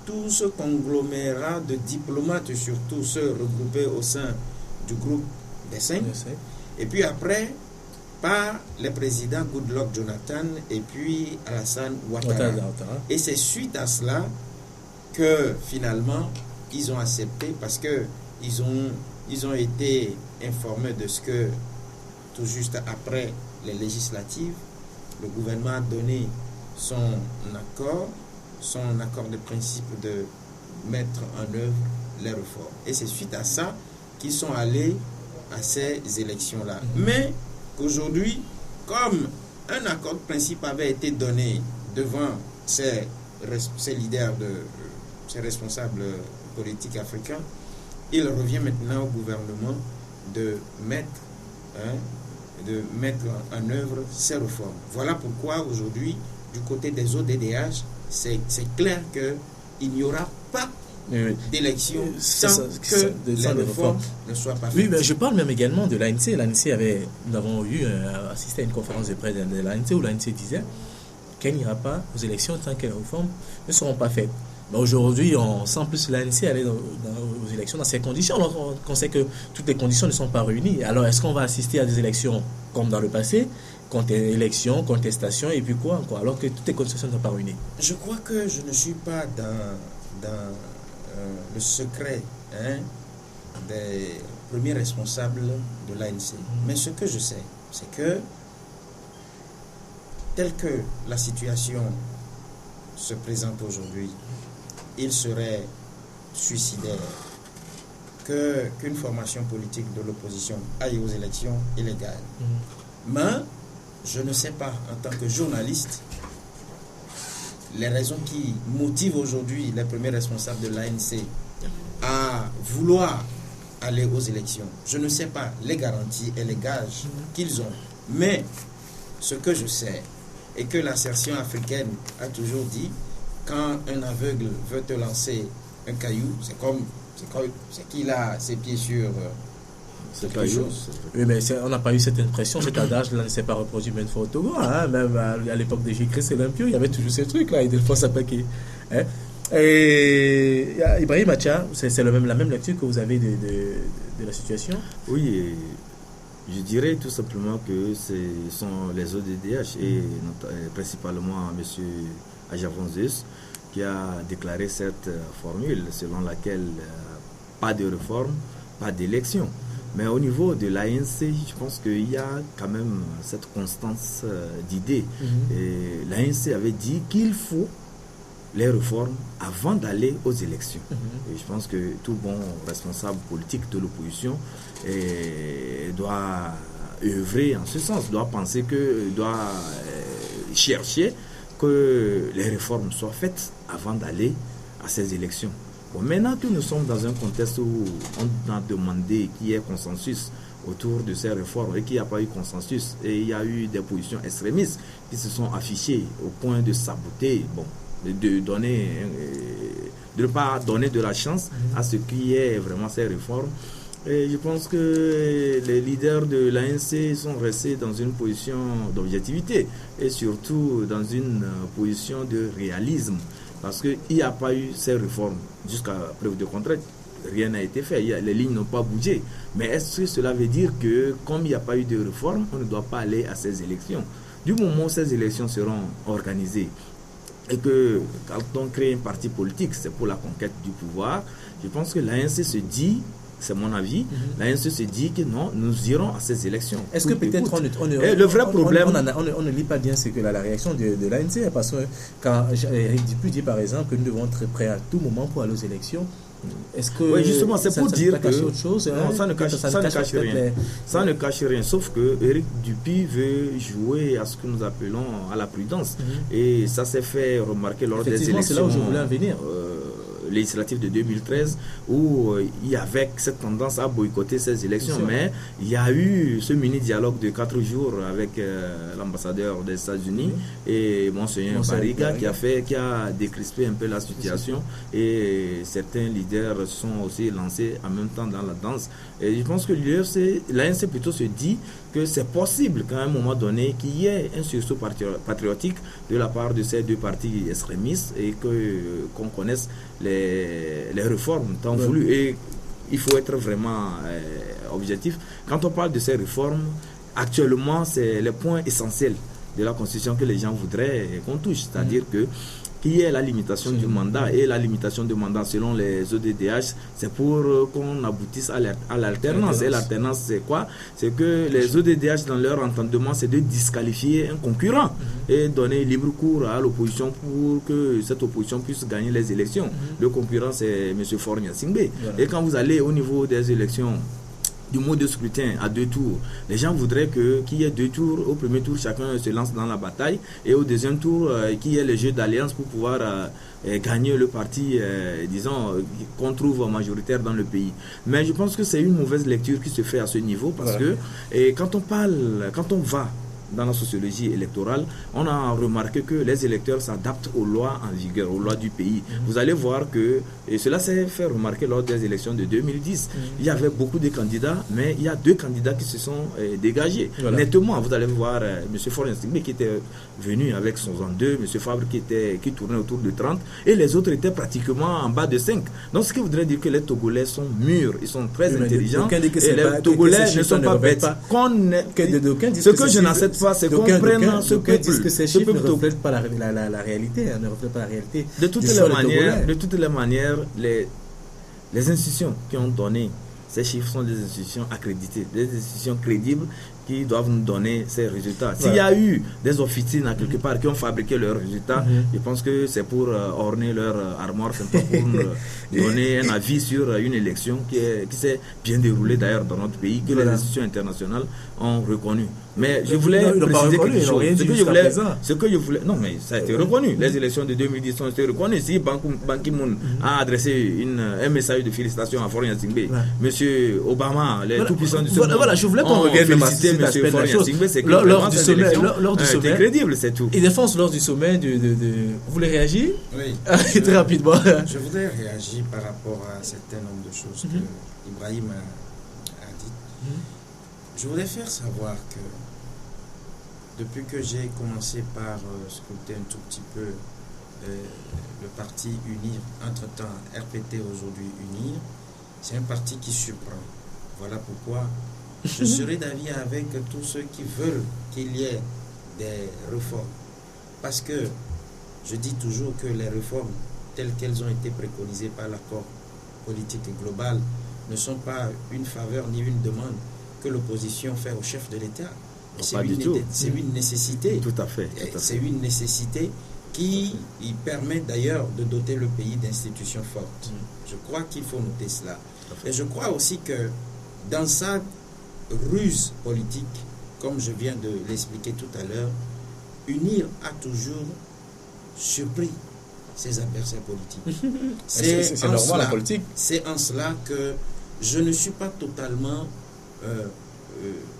tout ce conglomérat de diplomates, surtout ceux regroupés au sein du groupe des 5. Et puis après, par les présidents Goodluck Jonathan et puis Alassane Ouattara. Et c'est suite à cela que finalement ils ont accepté, parce que ils ont été informés de ce que tout juste après les législatives, le gouvernement a donné son accord de principe de mettre en œuvre les réformes. Et c'est suite à ça qu'ils sont allés à ces élections-là. Mais qu'aujourd'hui, comme un accord de principe avait été donné devant ces leaders, ces responsables politiques africains, il revient maintenant au gouvernement de mettre en œuvre ces réformes. Voilà pourquoi aujourd'hui, du côté des ODDH, c'est clair qu'il n'y aura pas d'élection sans que les réformes ne soient pas faites. Oui, mais je parle même également de l'ANC. Nous avons assisté à une conférence de presse de l'ANC où l'ANC disait qu'elle n'ira pas aux élections tant que les réformes ne seront pas faites. Mais aujourd'hui, on sent plus l'ANC aller aux élections dans ces conditions, alors qu'on sait que toutes les conditions ne sont pas réunies. Alors, est-ce qu'on va assister à des élections comme dans le passé, élections, contestation, et puis quoi encore, alors que toutes les conditions ne sont pas réunies? Je crois que je ne suis pas dans le secret des premiers responsables de l'ANC. Mais ce que je sais, c'est que telle que la situation se présente aujourd'hui, il serait suicidaire qu'une formation politique de l'opposition aille aux élections illégales. Mais je ne sais pas, en tant que journaliste, les raisons qui motivent aujourd'hui les premiers responsables de l'ANC à vouloir aller aux élections. Je ne sais pas les garanties et les gages qu'ils ont. Mais ce que je sais est que l'assertion africaine a toujours dit, quand un aveugle veut te lancer un caillou, c'est qu'il a ses pieds sur quelque chose. Oui, mais on n'a pas eu cette impression, cet adage là ne s'est pas reproduit même fois au Togo, hein, même à l'époque de Jésus-Christ et l'Impio, il y avait toujours ce truc là, Ildefonse Apake. Hein. Et Ibrahim Acha, c'est la même lecture que vous avez de la situation? Oui, je dirais tout simplement que ce sont les ODDH et principalement M. Ajavonzeus qui a déclaré cette formule selon laquelle pas de réforme, pas d'élection. Mais au niveau de l'ANC, je pense qu'il y a quand même cette constance d'idées. Et l'ANC avait dit qu'il faut les réformes avant d'aller aux élections. Et je pense que tout bon responsable politique de l'opposition doit œuvrer en ce sens, doit penser doit chercher que les réformes soient faites avant d'aller à ces élections. Bon, maintenant que nous sommes dans un contexte où on a demandé qu'il y ait consensus autour de ces réformes et qu'il n'y a pas eu consensus, et il y a eu des positions extrémistes qui se sont affichées au point de saboter, de ne pas donner de la chance à ce qu'il y ait vraiment ces réformes. Et je pense que les leaders de l'ANC sont restés dans une position d'objectivité et surtout dans une position de réalisme. Parce qu'il n'y a pas eu ces réformes jusqu'à preuve de contraire. Rien n'a été fait, les lignes n'ont pas bougé. Mais est-ce que cela veut dire que comme il n'y a pas eu de réforme, on ne doit pas aller à ces élections? Du moment où ces élections seront organisées et que quand on crée un parti politique, c'est pour la conquête du pouvoir, je pense que l'ANC se dit, c'est mon avis, l'ANC se dit que non, nous irons à ces élections. Est-ce que peut-être le vrai problème, on ne lit pas bien ce que la réaction de l'ANC, parce que quand Eric Dupuis dit par exemple que nous devons être prêts à tout moment pour aller aux élections, est-ce que oui, justement, c'est pour dire que autre chose, non, ça ne cache rien. Ça ne cache rien, sauf que Eric Dupuis veut jouer à ce que nous appelons à la prudence. Et ça s'est fait remarquer lors des élections. C'est là où je voulais en venir. Législative de 2013 où il y avait cette tendance à boycotter ces élections, mais il y a eu ce mini-dialogue de 4 jours avec l'ambassadeur des États-Unis et Monseigneur Bariga qui a décrispé un peu la situation, et certains leaders sont aussi lancés en même temps dans la danse. Et je pense que l'ANC plutôt se dit que c'est possible qu'à un moment donné qu'il y ait un sursaut patriotique de la part de ces deux partis extrémistes et qu'on connaisse les réformes tant voulues. Et il faut être vraiment objectif. Quand on parle de ces réformes, actuellement, c'est le point essentiel de la Constitution que les gens voudraient qu'on touche, c'est-à-dire qu'il y ait la limitation du mandat, et la limitation du mandat selon les ODDH, c'est pour qu'on aboutisse à l'alternance. Et l'alternance, c'est quoi? C'est que les ODDH, dans leur entendement, c'est de disqualifier un concurrent et donner libre cours à l'opposition pour que cette opposition puisse gagner les élections. Le concurrent, c'est M. Fornia Singbe. Et quand vous allez au niveau des élections du mode de scrutin à 2 tours, les gens voudraient qu'il y ait 2 tours. Au premier tour, chacun se lance dans la bataille, et au deuxième tour, qu'il y ait le jeu d'alliance pour pouvoir gagner le parti, disons, qu'on trouve majoritaire dans le pays. Mais je pense que c'est une mauvaise lecture qui se fait à ce niveau, parce que quand on va dans la sociologie électorale, on a remarqué que les électeurs s'adaptent aux lois en vigueur, aux lois du pays. Vous allez voir que, et cela s'est fait remarquer lors des élections de 2010, il y avait beaucoup de candidats, mais il y a 2 candidats qui se sont dégagés. Nettement, vous allez voir M. Forest qui était venu avec 62, M. Fabre qui tournait autour de 30, et les autres étaient pratiquement en bas de 5. Donc ce qui voudrait dire que les Togolais sont mûrs, ils sont très intelligents, et les Togolais ne sont pas bêtes. Ce que je n'accepte pas, c'est qu'on prenne ce peuple. Disent que ces chiffres ne reflètent pas la réalité, ne reflètent pas la réalité. De toutes les manières, les institutions qui ont donné ces chiffres sont des institutions accréditées, des institutions crédibles qui doivent nous donner ces résultats. S'il y a eu des officines à quelque part qui ont fabriqué leurs résultats, je pense que c'est pour orner leur armoire, c'est pas pour nous donner un avis sur une élection qui s'est bien déroulée d'ailleurs dans notre pays, que les institutions internationales ont reconnu. Mais je voulais préciser quelque chose. Ce que je voulais, non mais ça a été reconnu. Les élections de 2010 ont été reconnues. Si Ban Ki-moon a adressé un message de félicitations à Faure Gnassingbé, Monsieur Obama, les tout-puissants du monde, je voulais qu'on revienne félicité Monsieur Faure Gnassingbé, c'est que lors du sommet, crédible, c'est tout. Et défense lors du sommet Vous voulez réagir? Oui. Très rapidement. Je voudrais réagir par rapport à un certain nombre de choses que Ibrahim a dit. Je voudrais faire savoir que depuis que j'ai commencé par scruter un tout petit peu le parti UNIR, entre-temps RPT, aujourd'hui UNIR, c'est un parti qui surprend. Voilà pourquoi je serai d'avis avec tous ceux qui veulent qu'il y ait des réformes. Parce que je dis toujours que les réformes telles qu'elles ont été préconisées par l'accord politique global ne sont pas une faveur ni une demande que l'opposition fait au chef de l'État. C'est une nécessité. Tout à fait. C'est une nécessité qui permet d'ailleurs de doter le pays d'institutions fortes. Je crois qu'il faut noter cela. Et je crois aussi que dans sa ruse politique, comme je viens de l'expliquer tout à l'heure, UNIR a toujours surpris ses adversaires politiques. C'est normal la politique. C'est en cela que je ne suis pas totalement...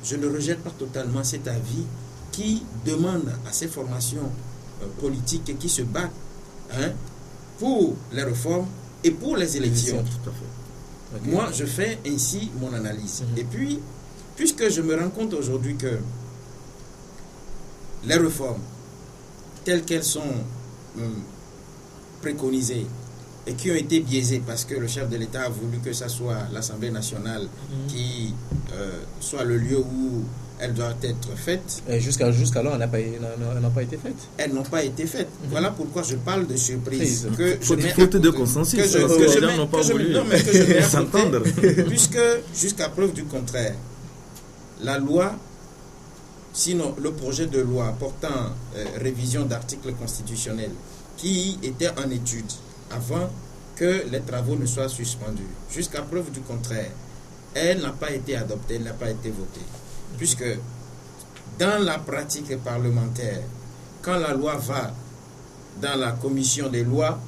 je ne rejette pas totalement cet avis qui demande à ces formations politiques qui se battent pour les réformes et pour les élections. Tout à fait. Okay. Moi, je fais ainsi mon analyse. Et puis, puisque je me rends compte aujourd'hui que les réformes, telles qu'elles sont préconisées et qui ont été biaisées parce que le chef de l'État a voulu que ça soit l'Assemblée nationale qui soit le lieu où elles doivent être faites. Jusqu'alors, elles n'ont pas été faites. Elles n'ont pas été faites. Voilà pourquoi je parle de surprise. Faute de consensus. Que je mets s'entendre. Puisque, jusqu'à preuve du contraire, la loi, sinon le projet de loi portant révision d'articles constitutionnels qui était en étude avant que les travaux ne soient suspendus, jusqu'à preuve du contraire, elle n'a pas été adoptée, elle n'a pas été votée. Puisque dans la pratique parlementaire, quand la loi va dans la commission des lois,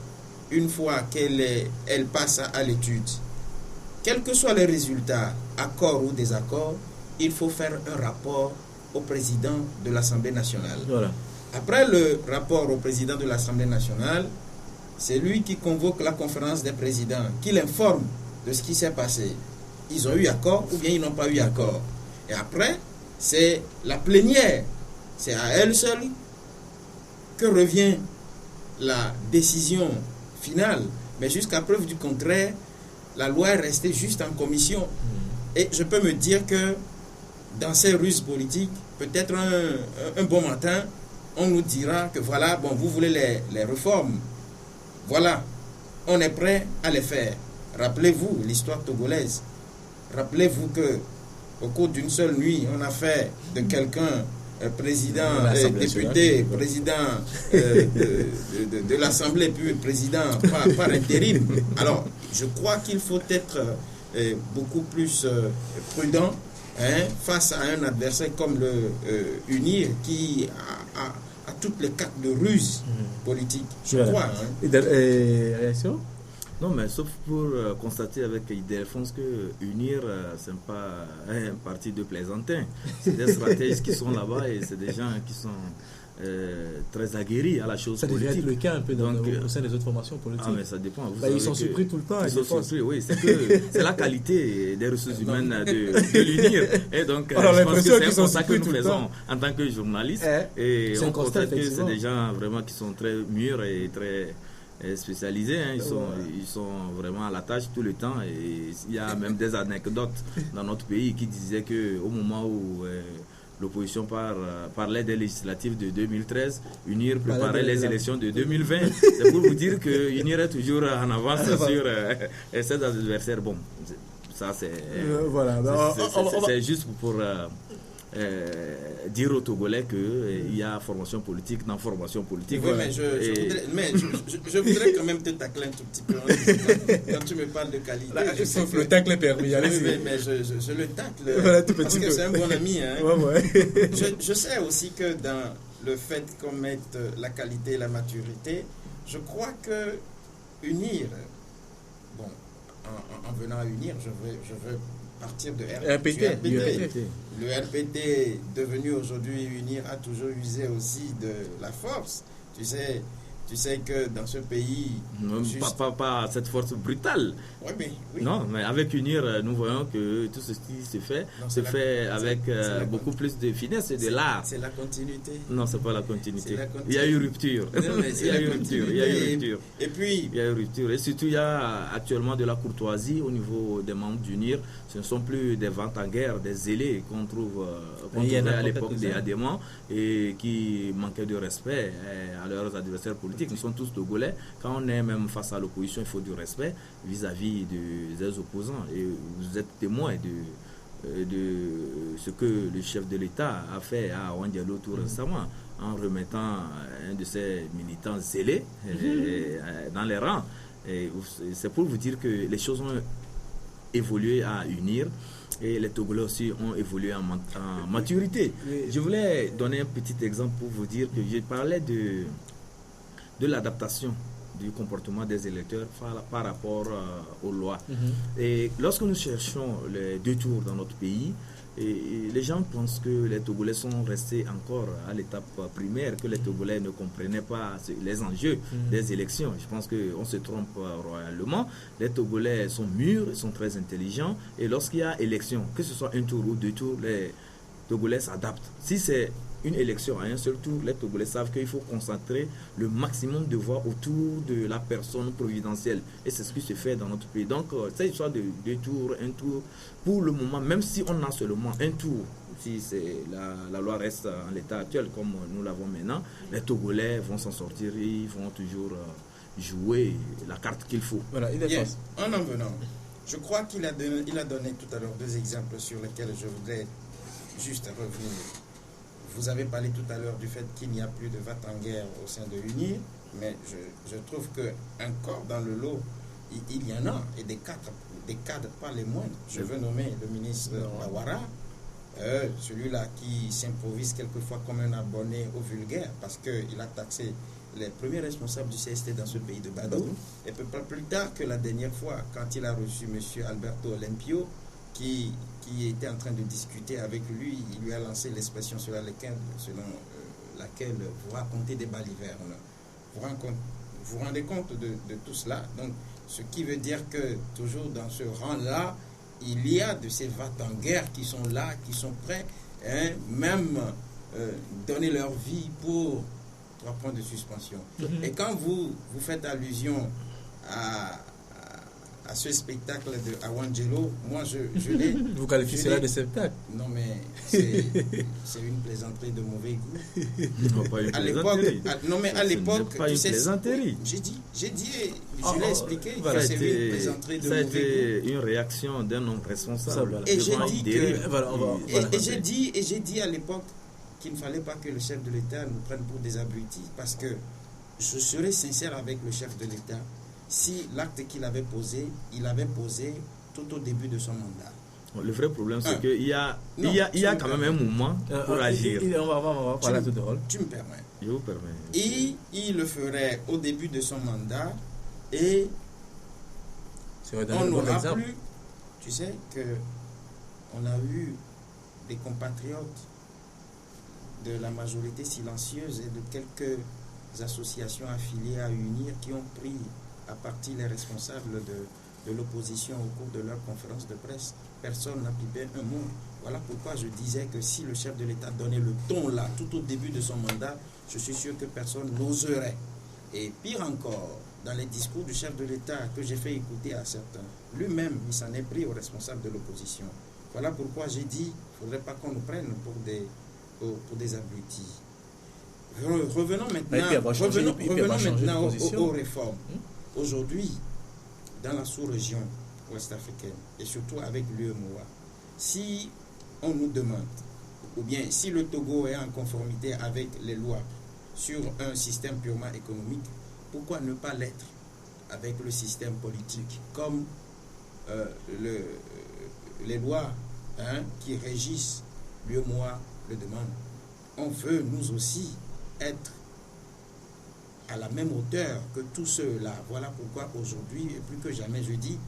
une fois qu'elle passe à l'étude, quels que soient les résultats, accords ou désaccords, il faut faire un rapport au président de l'Assemblée nationale. Voilà. Après le rapport au président de l'Assemblée nationale, c'est lui qui convoque la conférence des présidents, qui l'informe de ce qui s'est passé. Ils ont eu accord ou bien ils n'ont pas eu accord. Et après, c'est la plénière. C'est à elle seule que revient la décision finale. Mais jusqu'à preuve du contraire, la loi est restée juste en commission. Et je peux me dire que dans ces ruses politiques, peut-être un bon matin, on nous dira que voilà, bon, vous voulez les réformes. Voilà, on est prêt à les faire. Rappelez-vous l'histoire togolaise. Rappelez-vous que au cours d'une seule nuit, on a fait de quelqu'un président, député, président de l'Assemblée, puis président par intérim. Alors, je crois qu'il faut être beaucoup plus prudent face à un adversaire comme le UNIR qui a toutes les cartes de ruse politique, je crois. Réaction? Non, mais sauf pour constater avec Ildefonse que UNIR, ce n'est pas un parti de plaisantins. C'est des stratèges qui sont là-bas et c'est des gens qui sont très aguerris à la chose politique. Ça devrait être le cas un peu au sein des autres formations politiques. Ah, mais ça dépend. Ils sont surpris tout le temps. Ils sont surpris, oui. C'est la qualité des ressources humaines de l'UNIR. Et donc, je pense que c'est un constat que nous faisons en tant que journalistes. Et on constate que c'est des gens vraiment qui sont très mûrs et très spécialisés, ils sont vraiment à la tâche tout le temps et il y a même des anecdotes dans notre pays qui disaient qu'au moment où l'opposition parlait des législatives de 2013, UNIR préparait les élections de 2020. C'est pour vous dire que UNIR est toujours en avance sur ses adversaires. Bon, ça c'est juste pour dire aux Togolais qu'il y a formation politique dans formation politique. Oui, mais je voudrais quand même te tacler un tout petit peu quand tu me parles de qualité. Là, sauf le tacle est permis. Mais je le tacle voilà, tout parce petit que peu. c'est un bon ami. Hein. Ouais. Je sais aussi que dans le fait qu'on mette la qualité et la maturité, je crois que unir, bon, en venant à unir, je veux partir de RPT. Le RPT, devenu aujourd'hui unir, a toujours usé aussi de la force. Tu sais que dans ce pays... Pas cette force brutale. Ouais, mais, oui. Non, mais avec unir, nous voyons que tout ce qui se fait avec beaucoup plus de finesse et de l'art. C'est la continuité. Non, c'est pas la continuité. Il y a eu rupture. Il y a eu rupture. Et puis... Il y a eu rupture. Et surtout, il y a actuellement de la courtoisie au niveau des membres d'unir. Ce ne sont plus des ventes en guerre, des zélés qu'on trouvait à l'époque des adhérents et qui manquaient de respect à leurs adversaires politiques. Nous sommes tous Togolais. Quand on est même face à l'opposition, il faut du respect vis-à-vis des opposants. Et vous êtes témoin de ce que le chef de l'État a fait à Awan Diallo tout récemment, en remettant un de ses militants zélés dans les rangs. Et c'est pour vous dire que les choses ont évolué à unir et les Togolais aussi ont évolué en maturité. Je voulais donner un petit exemple pour vous dire que je parlais de l'adaptation du comportement des électeurs par rapport aux lois. Et lorsque nous cherchons les deux tours dans notre pays, et les gens pensent que les Togolais sont restés encore à l'étape primaire, que les Togolais ne comprenaient pas les enjeux des élections. Je pense qu'on se trompe royalement. Les Togolais sont mûrs, ils sont très intelligents, et lorsqu'il y a élection, que ce soit un tour ou deux tours, les Togolais s'adaptent. Si c'est une élection à un seul tour, les Togolais savent qu'il faut concentrer le maximum de voix autour de la personne providentielle. Et c'est ce qui se fait dans notre pays. Donc, cette histoire de deux tours, un tour, pour le moment, même si on a seulement un tour, si la loi reste en l'état actuel comme nous l'avons maintenant, les Togolais vont s'en sortir, ils vont toujours jouer la carte qu'il faut. Voilà, en venant, je crois qu'il a donné tout à l'heure deux exemples sur lesquels je voudrais juste revenir. Vous avez parlé tout à l'heure du fait qu'il n'y a plus de vote en guerre au sein de l'UNIR, mais je trouve qu'encore dans le lot, il y en a, et des cadres pas les moindres. Je veux nommer le ministre Awara, celui-là qui s'improvise quelquefois comme un abonné au vulgaire, parce qu'il a taxé les premiers responsables du CST dans ce pays de Badou. Et peu plus tard que la dernière fois, quand il a reçu M. Alberto Olimpio, qui était en train de discuter avec lui, il lui a lancé l'expression selon laquelle vous racontez des balivernes. Vous rendez compte de tout cela. Donc, ce qui veut dire que toujours dans ce rang-là, il y a de ces vates en guerre qui sont là, qui sont prêts, même donner leur vie pour 3 points de suspension. Et quand vous faites allusion à ce spectacle de Awan Diallo, moi je l'ai... Vous qualifiez cela de spectacle? Non, mais c'est une plaisanterie de mauvais goût. Non, pas une plaisanterie. À l'époque, pas une plaisanterie. J'ai dit, je l'ai expliqué, que c'est une plaisanterie de mauvais goût. Ça a été une réaction d'un homme responsable. Et j'ai dit à l'époque qu'il ne fallait pas que le chef de l'État nous prenne pour des abrutis, parce que je serai sincère avec le chef de l'État. Si l'acte qu'il avait posé, il avait posé tout au début de son mandat. Le vrai problème, c'est qu'il y a quand même un moment pour agir. On va parler tout de rôle. Tu me permets. Je vous permets. Et il le ferait au début de son mandat et on n'aura plus. Tu sais qu'on a eu des compatriotes de la majorité silencieuse et de quelques associations affiliées à UNIR qui ont pris à partie les responsables de l'opposition au cours de leur conférence de presse. Personne n'a pipé un mot. Voilà pourquoi je disais que si le chef de l'État donnait le ton là, tout au début de son mandat, je suis sûr que personne n'oserait. Et pire encore, dans les discours du chef de l'État que j'ai fait écouter à certains, lui-même, il s'en est pris aux responsables de l'opposition. Voilà pourquoi j'ai dit, il ne faudrait pas qu'on nous prenne pour des abrutis. Revenons maintenant aux réformes. Aujourd'hui, dans la sous-région ouest-africaine, et surtout avec l'UEMOA, si on nous demande ou bien si le Togo est en conformité avec les lois sur un système purement économique, pourquoi ne pas l'être avec le système politique, comme les lois qui régissent l'UEMOA le demandent. On veut nous aussi être à la même hauteur que tous ceux-là. Voilà pourquoi aujourd'hui, et plus que jamais, je dis,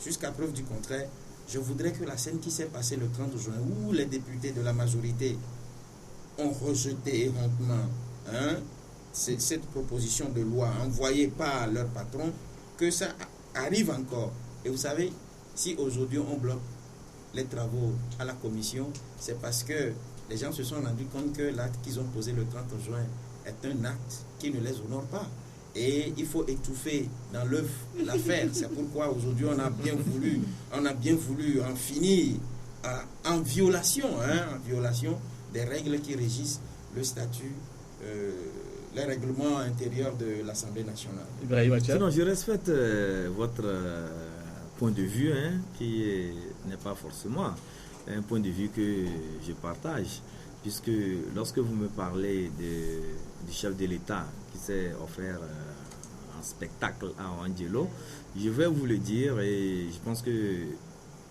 jusqu'à preuve du contraire, je voudrais que la scène qui s'est passée le 30 juin, où les députés de la majorité ont rejeté hontement cette proposition de loi envoyée par leur patron, que ça arrive encore. Et vous savez, si aujourd'hui on bloque les travaux à la commission, c'est parce que les gens se sont rendus compte que l'acte qu'ils ont posé le 30 juin est un acte qui ne les honore pas. Et il faut étouffer dans l'œuf l'affaire. C'est pourquoi aujourd'hui on a bien voulu en finir en violation des règles qui régissent le statut, les règlements intérieurs de l'Assemblée nationale. Sinon, je respecte votre point de vue qui n'est pas forcément un point de vue que je partage, puisque lorsque vous me parlez du chef de l'État qui s'est offert un spectacle à Angelo, je vais vous le dire et je pense que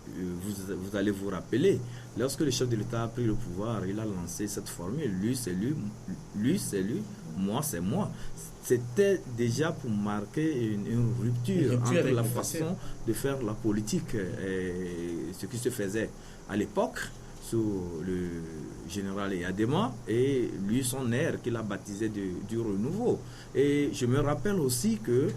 vous allez vous rappeler, lorsque le chef de l'État a pris le pouvoir, il a lancé cette formule, lui c'est lui, moi c'est moi. C'était déjà pour marquer une rupture entre la façon de faire la politique et ce qui se faisait à l'époque sous le général Eyadema et lui son air qu'il a baptisé du renouveau. Et je me rappelle aussi que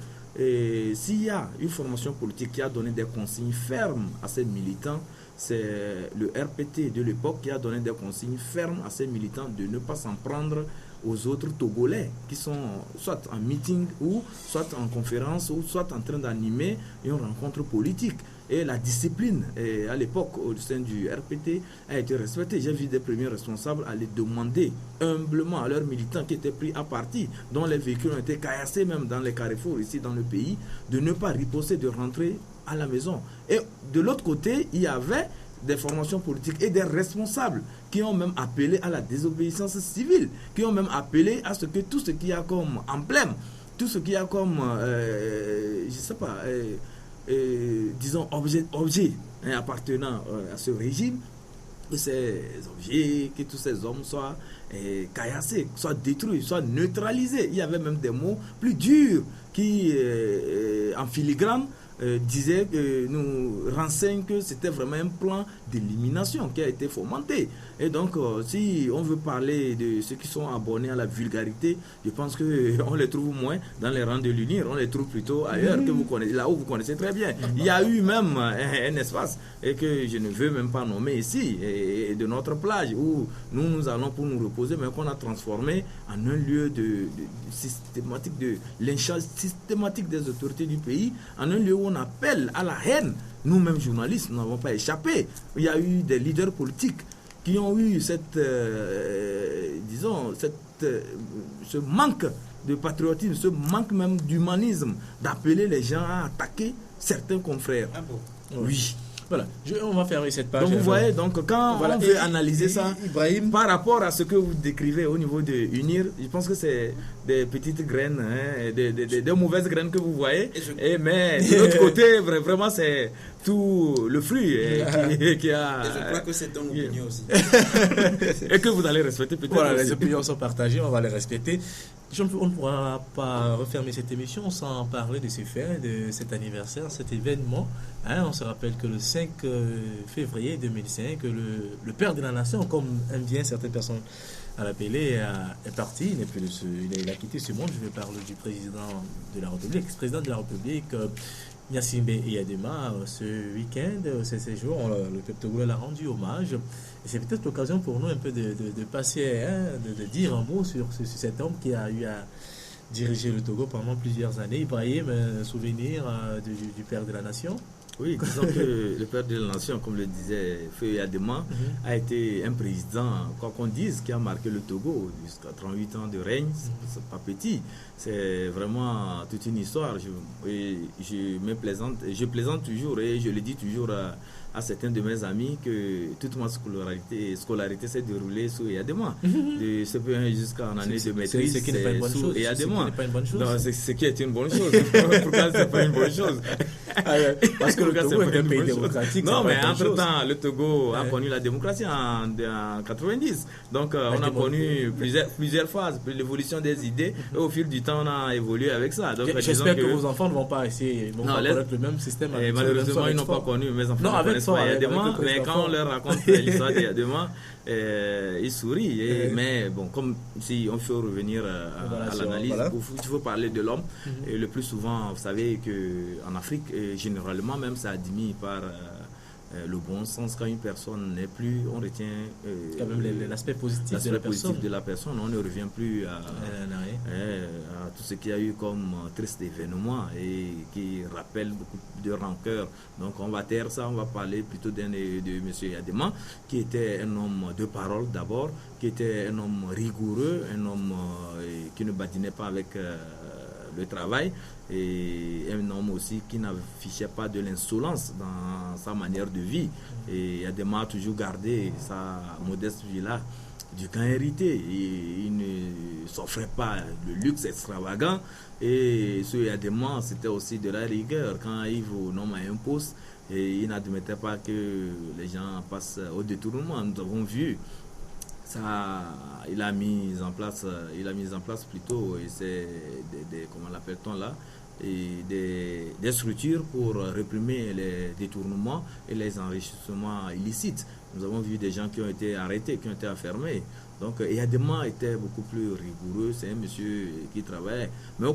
s'il y a une formation politique qui a donné des consignes fermes à ses militants, c'est le RPT de l'époque qui a donné des consignes fermes à ses militants de ne pas s'en prendre aux autres Togolais qui sont soit en meeting ou soit en conférence ou soit en train d'animer une rencontre politique. Et la discipline à l'époque au sein du RPT a été respectée. J'ai vu des premiers responsables aller demander humblement à leurs militants qui étaient pris à partie, dont les véhicules ont été caillassés même dans les carrefours ici dans le pays, de ne pas riposter, de rentrer à la maison. Et de l'autre côté, il y avait des formations politiques et des responsables qui ont même appelé à la désobéissance civile, qui ont même appelé à ce que tout ce qui a comme emblème, tout ce qui a comme, je sais pas, disons, objet appartenant à ce régime, que ces objets, que tous ces hommes soient caillassés, soient détruits, soient neutralisés. Il y avait même des mots plus durs qui, en filigrane, disait nous renseigne que c'était vraiment un plan d'élimination qui a été fomenté. Et donc si on veut parler de ceux qui sont abonnés à la vulgarité, je pense qu'on les trouve moins dans les rangs de l'UNIR, on les trouve plutôt ailleurs, que vous connaissez, là où vous connaissez très bien. Il y a eu même un espace et que je ne veux même pas nommer ici, et de notre plage où nous allons pour nous reposer, mais qu'on a transformé en un lieu de systématique de lynchage systématique des autorités du pays, en un lieu où on appelle à la haine. Nous-mêmes journalistes, nous n'avons pas échappé. Il y a eu des leaders politiques qui ont eu cette, ce manque de patriotisme, ce manque même d'humanisme, d'appeler les gens à attaquer certains confrères. Ah bon? Oui. Voilà, on va fermer cette page. Donc vous voyez, donc quand on veut analyser ça, Ibrahim, par rapport à ce que vous décrivez au niveau de UNIR, je pense que c'est des petites graines, des mauvaises graines que vous voyez. Mais de l'autre côté, vraiment, c'est tout le fruit qui a... Et je crois que c'est ton opinion aussi. Et que vous allez respecter peut-être. Voilà, les opinions sont partagées, on va les respecter. On ne pourra pas refermer cette émission sans parler de ces faits, de cet anniversaire, cet événement. On se rappelle que le 5 février 2005, le père de la nation, comme aiment bien certaines personnes à l'appeler, est parti. Il n'est plus il a quitté ce monde. Je vais parler du président de la République, ex-président de la République, Gnassingbé Eyadema. Ce week-end, ce séjour, le peuple togolais l'a rendu hommage. Et c'est peut-être l'occasion pour nous un peu de passer, de dire un mot sur cet homme qui a eu à diriger le Togo pendant plusieurs années. Ibrahim, souvenir du père de la nation? Oui, disons que le père de la nation, comme le disait Feu Eyadema, a été un président, quoi qu'on dise, qui a marqué le Togo jusqu'à 38 ans de règne. C'est pas petit, c'est vraiment toute une histoire. Je plaisante toujours et je le dis toujours à certains de mes amis que toute ma scolarité s'est déroulée sous Eyadema. De CP1 jusqu'en année de maîtrise, ce qui n'est pas une bonne chose. Ce qui est une bonne chose. Pourquoi c'est pas une bonne chose? Parce que le Togo est un pays démocratique. Non, mais entre-temps, le Togo a connu la démocratie en 90. Donc, on a connu plusieurs phases, l'évolution des idées. Et au fil du temps, on a évolué avec ça. J'espère que vos enfants ne vont pas essayer, connaître le même système. Malheureusement, ils n'ont pas connu. Mes enfants ne connaissent pas Eyadema, mais quand on leur raconte l'histoire d'Eyadema, ils sourient. Mais bon, comme si on faut revenir à l'analyse, il faut parler de l'homme. Et le plus souvent, vous savez qu'en Afrique, généralement, même c'est admis par le bon sens. Quand une personne n'est plus, on retient quand même l'aspect positif de la personne. On ne revient plus à tout ce qu'il y a eu comme triste événement et qui rappelle beaucoup de rancœur. Donc on va taire ça, on va parler plutôt de M. Eyadema, qui était un homme de parole d'abord, qui était un homme rigoureux, un homme qui ne badinait pas avec le travail, et un homme aussi qui n'affichait pas de l'insolence dans sa manière de vie. Et Eyadema a toujours gardé sa modeste vie-là du camp hérité. Et il ne s'offrait pas le luxe extravagant. Et ce Eyadema, c'était aussi de la rigueur. Quand il vous nomme à un poste, et il n'admettait pas que les gens passent au détournement. Nous avons vu ça, il a mis en place plutôt, et c'est comment l'appelle-t-on là, et des structures pour réprimer les détournements et les enrichissements illicites. Nous avons vu des gens qui ont été arrêtés, qui ont été enfermés. Donc Eyadema était beaucoup plus rigoureux, c'est un monsieur qui travaillait. Mais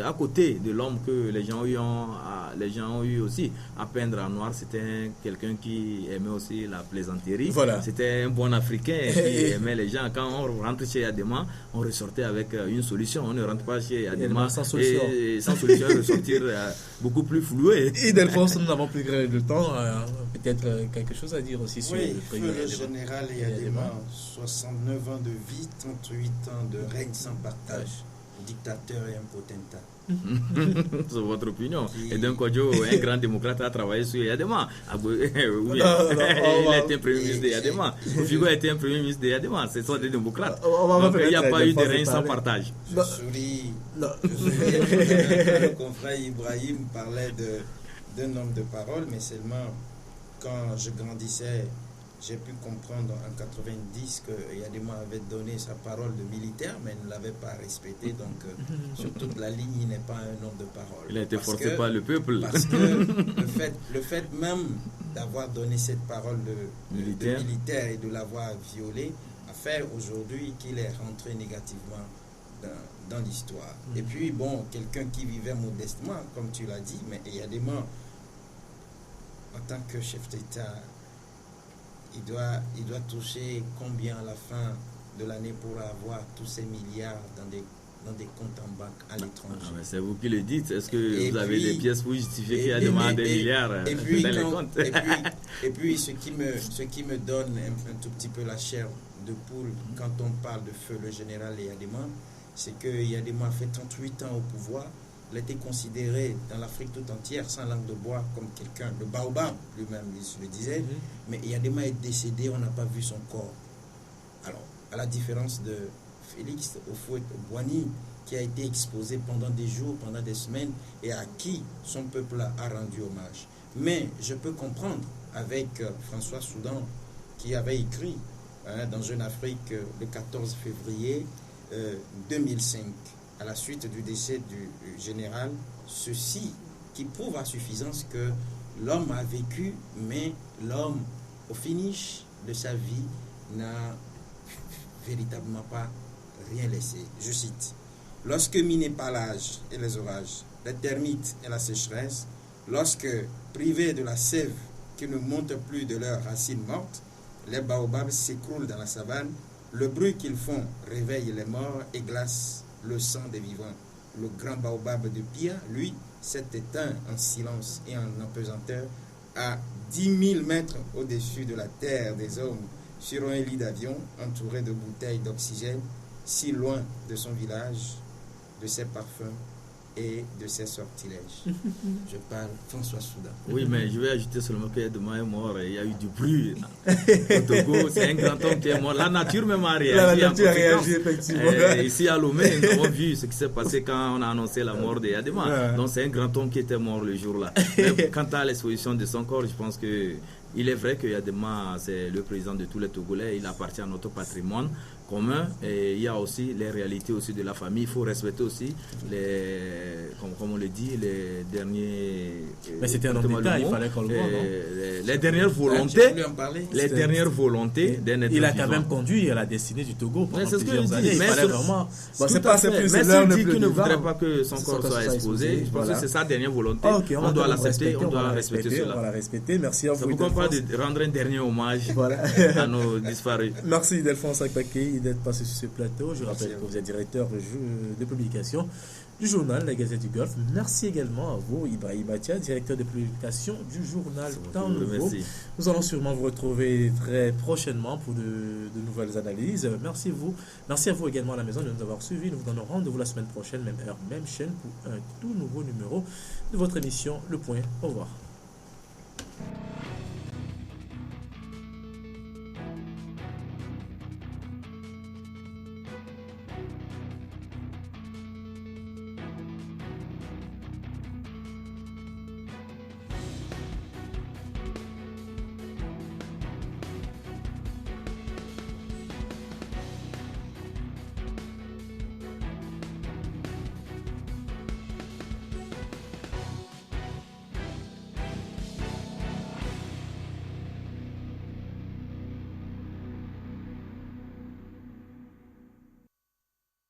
à côté de l'homme que les gens ont eu aussi à peindre en noir, c'était quelqu'un qui aimait aussi la plaisanterie. Voilà. C'était un bon Africain qui aimait les gens. Quand on rentre chez Eyadema, on ressortait avec une solution. On ne rentre pas chez Eyadema sans solution. Et sans solution, ressortir beaucoup plus floué. Et Delphonse, nous n'avons plus de temps. Peut-être quelque chose à dire aussi sur le général Eyadema, 69 ans de vie, 38 ans de règne sans partage, dictateur et impotentat. C'est votre opinion. Et d'un côté, un grand démocrate a travaillé sur Eyadema. Oui, il a été un premier ministre d'Eyadema. Figo a été un premier ministre d'Eyadema. C'est soit des démocrates. Donc, il n'y a pas eu de règne sans partage. Je souris. Le confrère Ibrahim parlait d'un homme de parole, mais seulement quand je grandissais, j'ai pu comprendre en 90 que Eyadema avait donné sa parole de militaire, mais ne l'avait pas respecté. Donc, sur toute la ligne, il n'est pas un homme de parole. Il a été forcé par le peuple. Parce que le fait même d'avoir donné cette parole de militaire et de l'avoir violée a fait aujourd'hui qu'il est rentré négativement dans l'histoire. Et puis, bon, quelqu'un qui vivait modestement, comme tu l'as dit, mais Eyadema, en tant que chef d'État, il doit toucher combien à la fin de l'année pour avoir tous ces milliards dans des comptes en banque à l'étranger. C'est vous qui le dites. Est-ce que vous avez des pièces pour justifier qu'il y a demandé des milliards dans les comptes? Et puis ce qui me donne un tout petit peu la chair de poule quand on parle de feu le général Eyadema, c'est que Eyadema a fait 38 ans au pouvoir. Il a été considéré dans l'Afrique tout entière, sans langue de bois, comme quelqu'un, le baobab, lui-même, il le disait. Mais Eyadema est décédé, on n'a pas vu son corps. Alors, à la différence de Félix Houphouët-Boigny, qui a été exposé pendant des jours, pendant des semaines, et à qui son peuple a rendu hommage. Mais je peux comprendre avec François Soudan, qui avait écrit dans Jeune Afrique le 14 février 2005, à la suite du décès du général, ceci qui prouve à suffisance que l'homme a vécu, mais l'homme, au finish de sa vie, n'a véritablement pas rien laissé. Je cite: lorsque miné par l'âge et les orages, les termites et la sécheresse, lorsque privés de la sève qui ne monte plus de leurs racines mortes, les baobabs s'écroulent dans la savane, le bruit qu'ils font réveille les morts et glace le sang des vivants. Le grand baobab de Pia, lui, s'est éteint en silence et en apesanteur à 10 000 mètres au-dessus de la terre des hommes, sur un lit d'avion entouré de bouteilles d'oxygène, si loin de son village, de ses parfums et de ses sortilèges. Je parle François Soudan. Oui, mais je vais ajouter seulement qu'il y a demain est mort et il y a eu du bruit. Au Togo, c'est un grand homme qui est mort. La nature même a réagi. La nature a réagi, effectivement. Ici à Lomé, nous avons vu ce qui s'est passé quand on a annoncé la mort de Yadema. Donc c'est un grand homme qui était mort le jour-là. Quant à l'exposition de son corps, je pense que il est vrai que Yadema, c'est le président de tous les Togolais, il appartient à notre patrimoine commun et il y a aussi les réalités aussi de la famille. Il faut respecter aussi comme on le dit, les derniers... Mais c'était un homme d'État, il fallait qu'on le voit, non? Les dernières volontés, les dernières volontés d'un être il a vivant. quand même conduit à la destinée du Togo pendant C'est ce que je plusieurs années. dis. Il Mais fallait vraiment... Bon, c'est pas c'est plus mais l'heure s'il ne dit plus qu'il ne vivant. voudrait pas que son corps soit exposé, je pense que c'est sa dernière volonté. On doit l'accepter, on doit respecter cela. On va la respecter. Merci à vous. C'est pourquoi pas de rendre un dernier hommage à nos disparus. Merci d'Alphonse Akpakei d'être passé sur ce plateau. Je rappelle que vous êtes directeur de publication du journal La Gazette du Golfe. Merci également à vous, Ibrahim Atia, directeur de publication du journal Temps Nouveau. Nous allons sûrement vous retrouver très prochainement pour de nouvelles analyses. Merci à vous également à la maison de nous avoir suivis. Nous vous donnons rendez-vous la semaine prochaine, même heure, même chaîne, pour un tout nouveau numéro de votre émission Le Point. Au revoir.